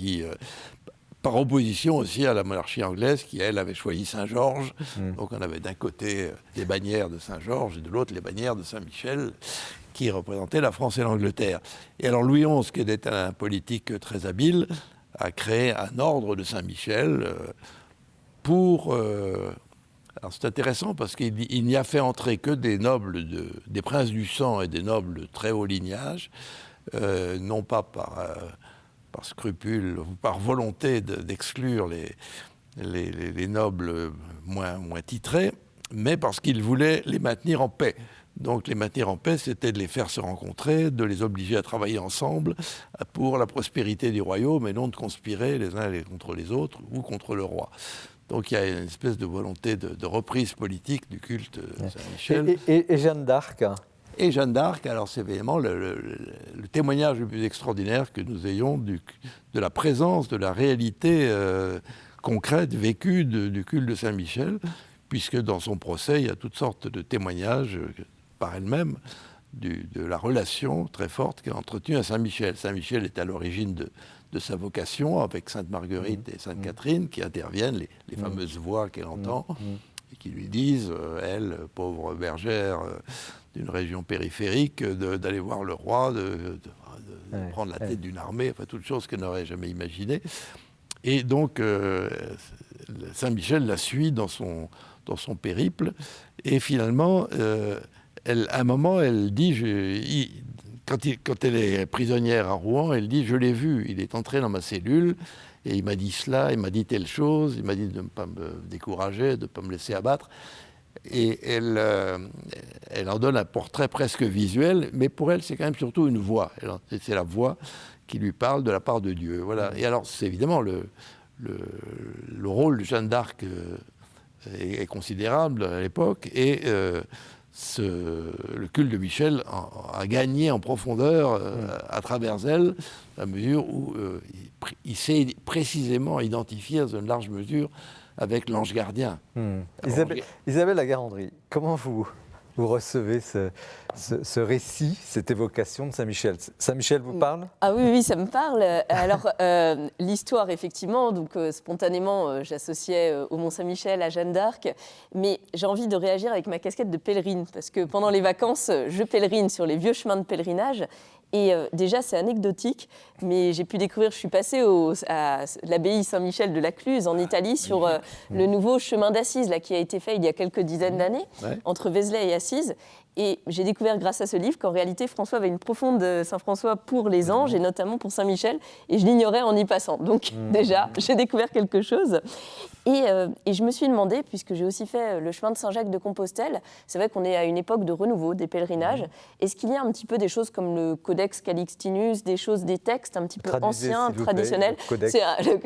par opposition aussi à la monarchie anglaise qui, elle, avait choisi Saint-Georges. Donc on avait d'un côté les bannières de Saint-Georges et de l'autre les bannières de Saint-Michel qui représentaient la France et l'Angleterre. Et alors Louis XI, qui était un politique très habile, a créé un ordre de Saint-Michel pour... alors c'est intéressant parce qu'il n'y a fait entrer que des nobles, des princes du sang et des nobles de très haut lignage, non pas par scrupule ou par volonté d'exclure les nobles moins titrés, mais parce qu'il voulait les maintenir en paix. Donc les maintenir en paix, c'était de les faire se rencontrer, de les obliger à travailler ensemble pour la prospérité du royaume et non de conspirer les uns contre les autres ou contre le roi. Donc il y a une espèce de volonté de reprise politique du culte de Saint-Michel. Et Jeanne d'Arc? Et Jeanne d'Arc, alors c'est évidemment le témoignage le plus extraordinaire que nous ayons de la présence, de la réalité concrète, vécue du culte de Saint-Michel, puisque dans son procès, il y a toutes sortes de témoignages par elle-même de la relation très forte qu'elle a entretenue à Saint-Michel. Saint-Michel est à l'origine de sa vocation avec Sainte-Marguerite et Sainte-Catherine qui interviennent, les fameuses voix qu'elle entend, et qui lui disent, elle, pauvre bergère d'une région périphérique, d'aller voir le roi, de prendre la tête d'une armée, enfin toutes choses qu'elle n'aurait jamais imaginées. Et donc, Saint-Michel la suit dans son périple, et finalement, à un moment, elle dit, quand elle est prisonnière à Rouen, elle dit « Je l'ai vu, il est entré dans ma cellule, et il m'a dit cela, il m'a dit telle chose, il m'a dit de ne pas me décourager, de ne pas me laisser abattre. » Et elle en donne un portrait presque visuel, mais pour elle, c'est quand même surtout une voix. C'est la voix qui lui parle de la part de Dieu. Voilà. Et alors, c'est évidemment le rôle de Jeanne d'Arc est considérable à l'époque, et le culte de Michel a gagné en profondeur à travers elle, à mesure où il s'est précisément identifié dans une large mesure avec l'ange gardien. Isabelle Lagarandrie, comment vous recevez ce récit, cette évocation de Saint-Michel? Saint-Michel vous parle? Ah oui, ça me parle. Alors, l'histoire, effectivement, donc spontanément, j'associais au Mont-Saint-Michel à Jeanne d'Arc, mais j'ai envie de réagir avec ma casquette de pèlerine, parce que pendant les vacances, je pèlerine sur les vieux chemins de pèlerinage. Et déjà, c'est anecdotique, mais j'ai pu découvrir, je suis passée à l'abbaye Saint-Michel de la Cluse en Italie sur le nouveau chemin d'Assise là, qui a été fait il y a quelques dizaines d'années, entre Vézelay et Assise. Et j'ai découvert grâce à ce livre qu'en réalité, François avait une profonde Saint-François pour les anges et notamment pour Saint-Michel. Et je l'ignorais en y passant. Donc déjà, j'ai découvert quelque chose. Et je me suis demandé, puisque j'ai aussi fait le chemin de Saint-Jacques de Compostelle, c'est vrai qu'on est à une époque de renouveau des pèlerinages. Est-ce qu'il y a un petit peu des choses comme le Codex Calixtinus, des textes un petit peu anciens, traditionnels?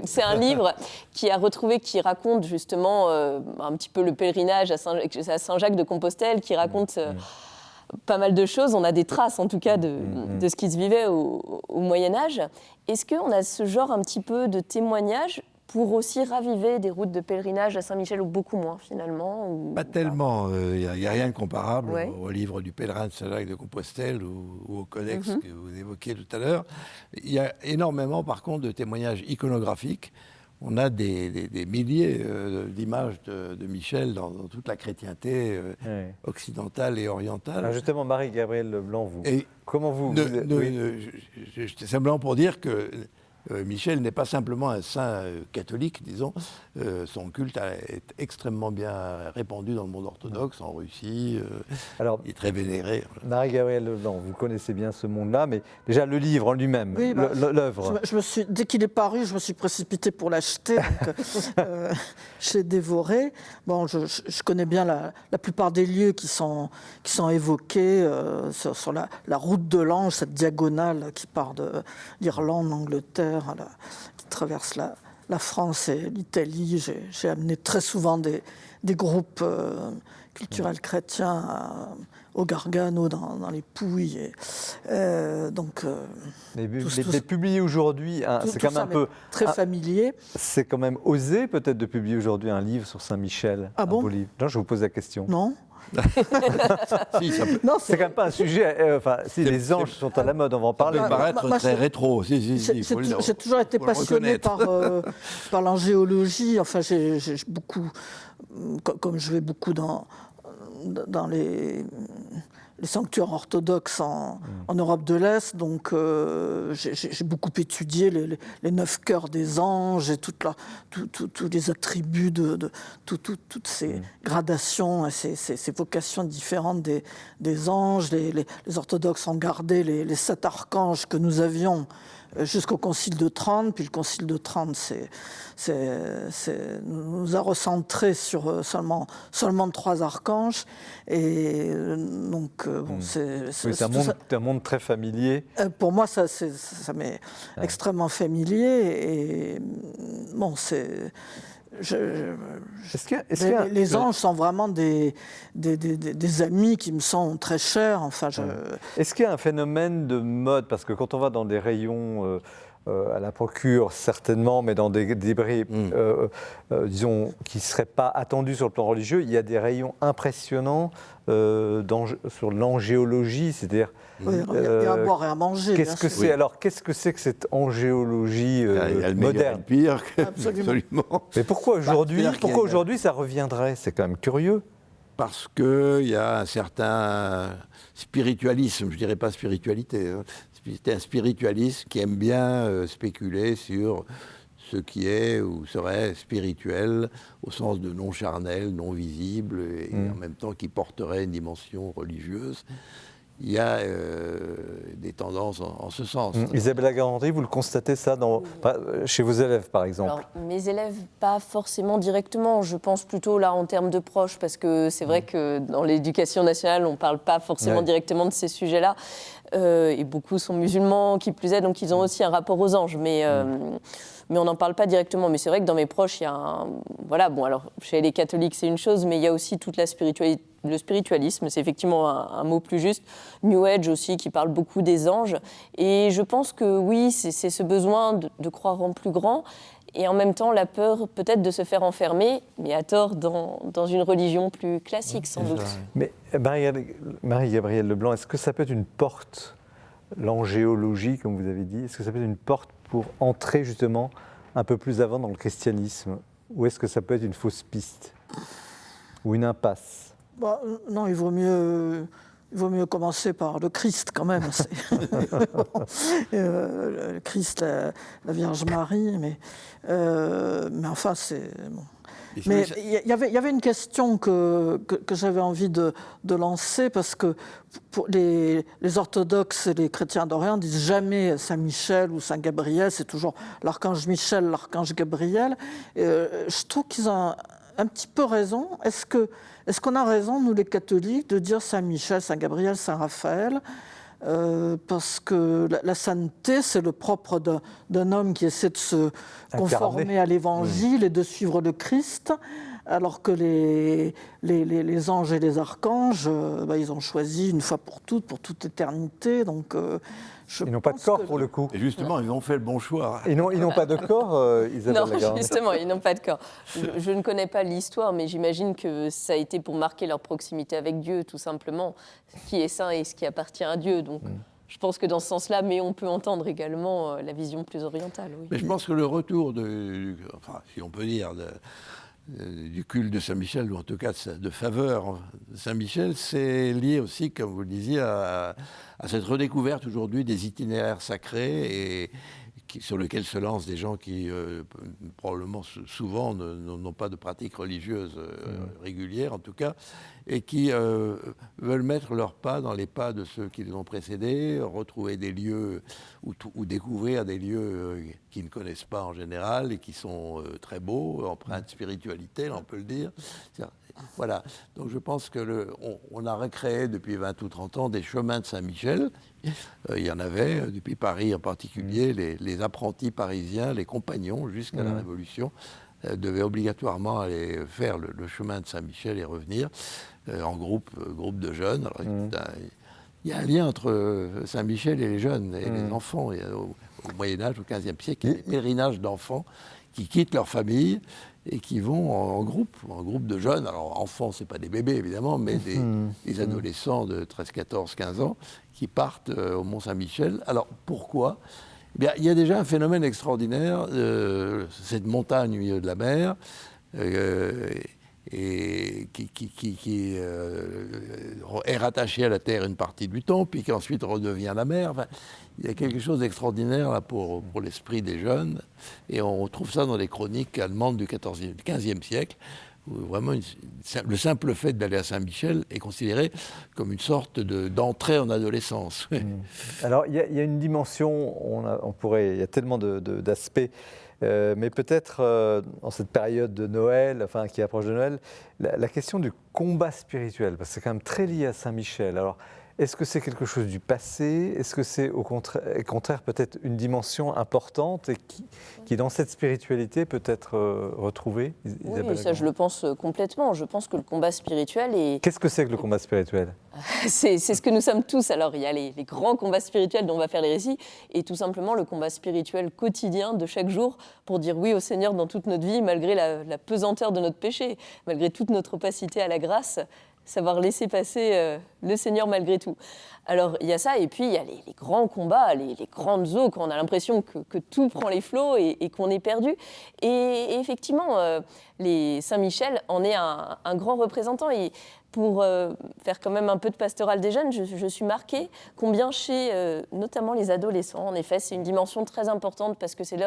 C'est un livre qui raconte justement un petit peu le pèlerinage à Saint-Jacques de Compostelle, qui raconte pas mal de choses. On a des traces, en tout cas, de ce qui se vivait au Moyen-Âge. Est-ce qu'on a ce genre un petit peu de témoignage pour aussi raviver des routes de pèlerinage à Saint-Michel, ou beaucoup moins, finalement? Pas tellement. Il n'y a rien de comparable au livre du pèlerin de Saint-Jacques de Compostelle ou au codex que vous évoquiez tout à l'heure. Il y a énormément, par contre, de témoignages iconographiques. On a des milliers d'images de Michel dans toute la chrétienté occidentale et orientale. Alors justement, Marie-Gabrielle Leblanc, comment vous... Simplement pour dire que Michel n'est pas simplement un saint catholique, disons. Son culte est extrêmement bien répandu dans le monde orthodoxe, en Russie. Alors, il est très vénéré. Marie-Gabrielle Leblanc, vous connaissez bien ce monde-là, mais déjà le livre en lui-même, l'œuvre. Dès qu'il est paru, je me suis précipitée pour l'acheter. Je l'ai dévoré. Bon, je connais bien la plupart des lieux qui sont évoqués sur la route de l'Ange, cette diagonale qui part de l'Irlande, l'Angleterre, qui traverse la France et l'Italie. J'ai amené très souvent des groupes culturel chrétien au Gargano, dans les Pouilles. Mais publier aujourd'hui, c'est quand même un peu très familier. C'est quand même osé peut-être de publier aujourd'hui un livre sur Saint-Michel. Ah bon? Beau livre. Non, je vous pose la question. Non. Si, ça peut, Non, C'est quand même pas un sujet. Si les anges sont à la mode, on va en ça peut parler. paraître très rétro. J'ai toujours été passionné par l'angéologie. Enfin, j'ai beaucoup, comme je vais beaucoup dans les sanctuaires orthodoxes en Europe de l'Est, donc j'ai beaucoup étudié les 9 cœurs des anges et tous les attributs toutes ces gradations, ces vocations différentes des anges. Les orthodoxes ont gardé les 7 archanges que nous avions jusqu'au Concile de Trente, puis le Concile de Trente nous a recentrés sur seulement 3 archanges, et donc c'est un monde très familier. Pour moi, ça m'est extrêmement familier, et bon, les anges sont vraiment des amis qui me sont très chers. Enfin, Est-ce qu'il y a un phénomène de mode? Parce que quand on va dans des rayons à la procure, certainement, mais dans des débris, disons, qui ne seraient pas attendus sur le plan religieux, il y a des rayons impressionnants sur l'angéologie, c'est-à-dire... Oui, il y a à boire et à manger. Qu'est-ce que c'est? Alors, qu'est-ce que c'est que cette angéologie moderne? Il y a le meilleur et le pire, absolument. Mais pourquoi aujourd'hui ça reviendrait? C'est quand même curieux. Parce qu'il y a un certain spiritualisme, je ne dirais pas spiritualité, c'est un spiritualisme qui aime bien spéculer sur ce qui est ou serait spirituel au sens de non charnel, non visible, et en même temps qui porterait une dimension religieuse. Il y a des tendances en ce sens. Isabelle Lagarandrie, vous le constatez ça chez vos élèves, par exemple? Alors, mes élèves, pas forcément directement. Je pense plutôt là en termes de proches, parce que c'est vrai que dans l'éducation nationale, on ne parle pas forcément directement de ces sujets-là. Et beaucoup sont musulmans, qui plus est, donc ils ont aussi un rapport aux anges. Mais on n'en parle pas directement. Mais c'est vrai que dans mes proches, il y a voilà, bon, alors, chez les catholiques, c'est une chose, mais il y a aussi toute la spiritualité. Le spiritualisme, c'est effectivement un mot plus juste. New Age aussi, qui parle beaucoup des anges. Et je pense que oui, c'est ce besoin de croire en plus grand, et en même temps la peur peut-être de se faire enfermer, mais à tort, dans une religion plus classique, sans doute. Mais Marie-Gabrielle Leblanc, est-ce que ça peut être une porte, l'angéologie, comme vous avez dit, est-ce que ça peut être une porte pour entrer justement un peu plus avant dans le christianisme? Ou est-ce que ça peut être une fausse piste? Ou une impasse? Non, il vaut mieux commencer par le Christ quand même. Le Christ, la Vierge Marie, mais enfin c'est bon. Mais il y avait une question que j'avais envie de lancer, parce que pour les orthodoxes et les chrétiens d'Orient disent jamais Saint-Michel ou Saint-Gabriel, c'est toujours l'archange Michel, l'archange Gabriel. Je trouve qu'ils ont un petit peu raison. Est-ce qu'on a raison, nous les catholiques, de dire Saint-Michel, Saint-Gabriel, Saint-Raphaël, parce que la sainteté, c'est le propre d'un homme qui essaie de se conformer à l'Évangile et de suivre le Christ, alors que les anges et les archanges, ils ont choisi une fois pour toutes, pour toute éternité. Donc, ils n'ont pas de corps pour le coup. Et justement, ils ont fait le bon choix. Ils n'ont pas de corps, Isabelle Lagarandrie. Non, justement, ils n'ont pas de corps. Je ne connais pas l'histoire, mais j'imagine que ça a été pour marquer leur proximité avec Dieu, tout simplement, ce qui est saint et ce qui appartient à Dieu. Donc, je pense que dans ce sens-là, mais on peut entendre également la vision plus orientale. Oui. Mais je pense que le retour si on peut dire, du culte de Saint-Michel, ou en tout cas de faveur de Saint-Michel, c'est lié aussi, comme vous le disiez, à cette redécouverte aujourd'hui des itinéraires sacrés, et sur lesquels se lancent des gens qui, probablement souvent, n'ont pas de pratique religieuse régulière, en tout cas, et qui veulent mettre leurs pas dans les pas de ceux qui les ont précédés, retrouver des lieux ou découvrir des lieux qu'ils ne connaissent pas en général et qui sont très beaux, empreints de spiritualité, on peut le dire. Voilà. Donc je pense qu'on a recréé depuis 20 ou 30 ans des chemins de Saint-Michel. Il y en avait, depuis Paris en particulier, les apprentis parisiens, les compagnons, jusqu'à la Révolution, devaient obligatoirement aller faire le chemin de Saint-Michel et revenir. en groupe de jeunes. Alors, il y a un lien entre Saint-Michel et les jeunes, et les enfants. Au Moyen-Âge, au XVe siècle, il y a des pèlerinages d'enfants qui quittent leur famille et qui vont en groupe de jeunes. Alors, enfants, ce n'est pas des bébés, évidemment, mais des adolescents de 13, 14, 15 ans qui partent au Mont-Saint-Michel. Alors, pourquoi ? Eh bien, il y a déjà un phénomène extraordinaire, cette montagne au milieu de la mer, et qui est rattachée à la terre une partie du temps, puis qui ensuite redevient la mer. Enfin, il y a quelque chose d'extraordinaire là pour l'esprit des jeunes, et on retrouve ça dans les chroniques allemandes du XVe siècle, où vraiment le simple fait d'aller à Saint-Michel est considéré comme une sorte d'entrée en adolescence. Alors, il y a une dimension, il y a tellement d'aspects, mais peut-être en cette période de Noël, enfin qui approche de Noël, la question du combat spirituel, parce que c'est quand même très lié à Saint-Michel. Alors, est-ce que c'est quelque chose du passé ? Est-ce que c'est au contraire peut-être une dimension importante et qui dans cette spiritualité peut être retrouvée ? Oui, ça je le pense complètement. Je pense que le combat spirituel est... Qu'est-ce que c'est que le combat spirituel ? C'est ce que nous sommes tous. Alors, il y a les grands combats spirituels dont on va faire les récits, et tout simplement le combat spirituel quotidien de chaque jour pour dire oui au Seigneur dans toute notre vie, malgré la pesanteur de notre péché, malgré toute notre opacité à la grâce, savoir laisser passer le Seigneur malgré tout. Alors, il y a ça, et puis il y a les grands combats, les grandes eaux, quand on a l'impression que tout prend les flots et qu'on est perdu. Et effectivement, Saint-Michel en est un grand représentant. Et pour faire quand même un peu de pastoral des jeunes, je suis marquée combien chez notamment les adolescents, en effet, c'est une dimension très importante parce que c'est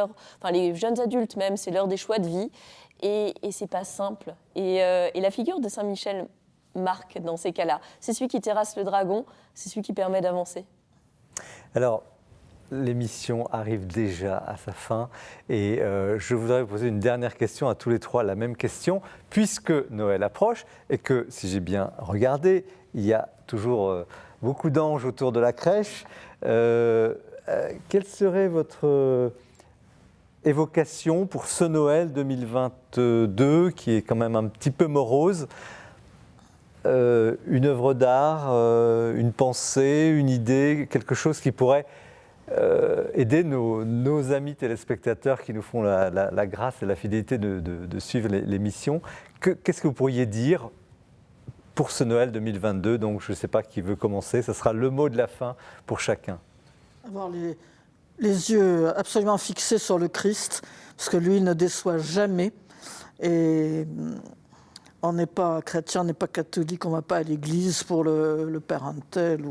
les jeunes adultes même, c'est l'heure des choix de vie. Et c'est pas simple. Et la figure de Saint-Michel marque dans ces cas-là. C'est celui qui terrasse le dragon, c'est celui qui permet d'avancer. Alors, l'émission arrive déjà à sa fin et je voudrais vous poser une dernière question à tous les trois, la même question, puisque Noël approche et que, si j'ai bien regardé, il y a toujours beaucoup d'anges autour de la crèche. Quelle serait votre évocation pour ce Noël 2022 qui est quand même un petit peu morose ? Une œuvre d'art, une pensée, une idée, quelque chose qui pourrait aider nos amis téléspectateurs qui nous font la grâce et la fidélité de suivre l'émission. Qu'est-ce que vous pourriez dire pour ce Noël 2022 ? Donc, je ne sais pas qui veut commencer. Ce sera le mot de la fin pour chacun. Avoir les yeux absolument fixés sur le Christ, parce que lui ne déçoit jamais. Et on n'est pas chrétien, on n'est pas catholique, on ne va pas à l'église pour le Père Untel.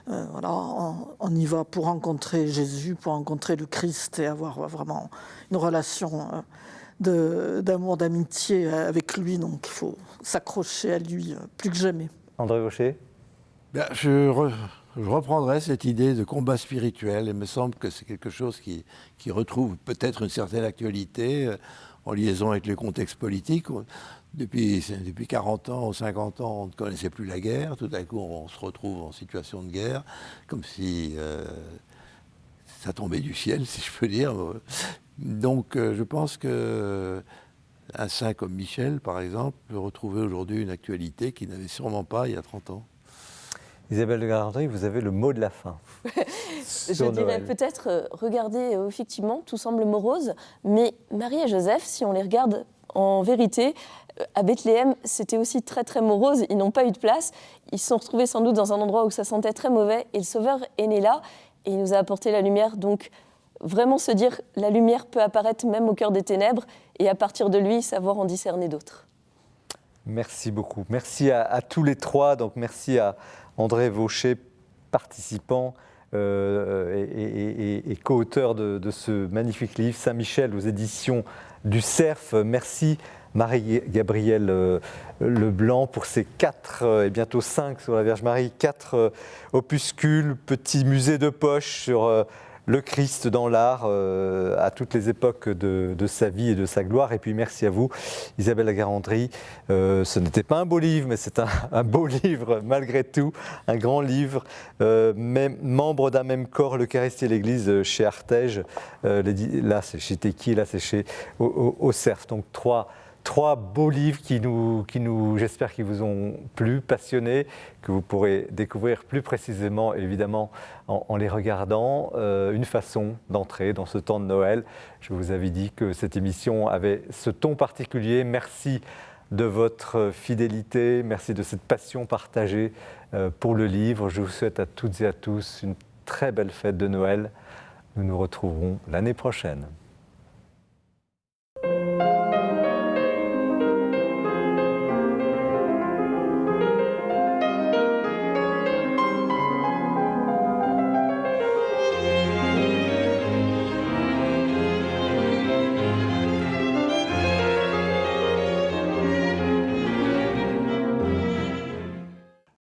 Voilà, on y va pour rencontrer Jésus, pour rencontrer le Christ et avoir vraiment une relation d'amour, d'amitié avec lui. Donc il faut s'accrocher à lui plus que jamais. André Gaucher ? Je reprendrai cette idée de combat spirituel. Il me semble que c'est quelque chose qui retrouve peut-être une certaine actualité en liaison avec le contexte politique. Depuis 40 ans ou 50 ans, on ne connaissait plus la guerre. Tout à coup, on se retrouve en situation de guerre, comme si ça tombait du ciel, si je peux dire. Donc, je pense qu'un saint comme Michel, par exemple, peut retrouver aujourd'hui une actualité qu'il n'avait sûrement pas il y a 30 ans. Isabelle de Garandry, vous avez le mot de la fin. Je dirais peut-être, regardez, effectivement, tout semble morose, mais Marie et Joseph, si on les regarde en vérité, à Bethléem, c'était aussi très très morose, ils n'ont pas eu de place, ils se sont retrouvés sans doute dans un endroit où ça sentait très mauvais, et le Sauveur est né là, et il nous a apporté la lumière, donc vraiment se dire, la lumière peut apparaître même au cœur des ténèbres, et à partir de lui, savoir en discerner d'autres. Merci beaucoup. Merci à tous les trois, donc merci à André Gaucher, participant et co-auteur de ce magnifique livre, Saint-Michel aux éditions du Cerf. Merci Marie-Gabrielle Leblanc pour ces 4 et bientôt 5 sur la Vierge Marie, 4 opuscules, petits musées de poche sur le Christ dans l'art à toutes les époques de sa vie et de sa gloire. Et puis merci à vous, Isabelle de Garandry. Ce n'était pas un beau livre, mais c'est un beau livre malgré tout, un grand livre. Même membre d'un même corps, l'Eucharistie et l'Église chez Artege. Là, c'est chez Tequi, là, c'est chez au Cerf. Donc 3 3 beaux livres qui j'espère qu'ils vous ont plu, passionnés, que vous pourrez découvrir plus précisément, évidemment, en les regardant. Une façon d'entrer dans ce temps de Noël. Je vous avais dit que cette émission avait ce ton particulier. Merci de votre fidélité, merci de cette passion partagée pour le livre. Je vous souhaite à toutes et à tous une très belle fête de Noël. Nous nous retrouverons l'année prochaine.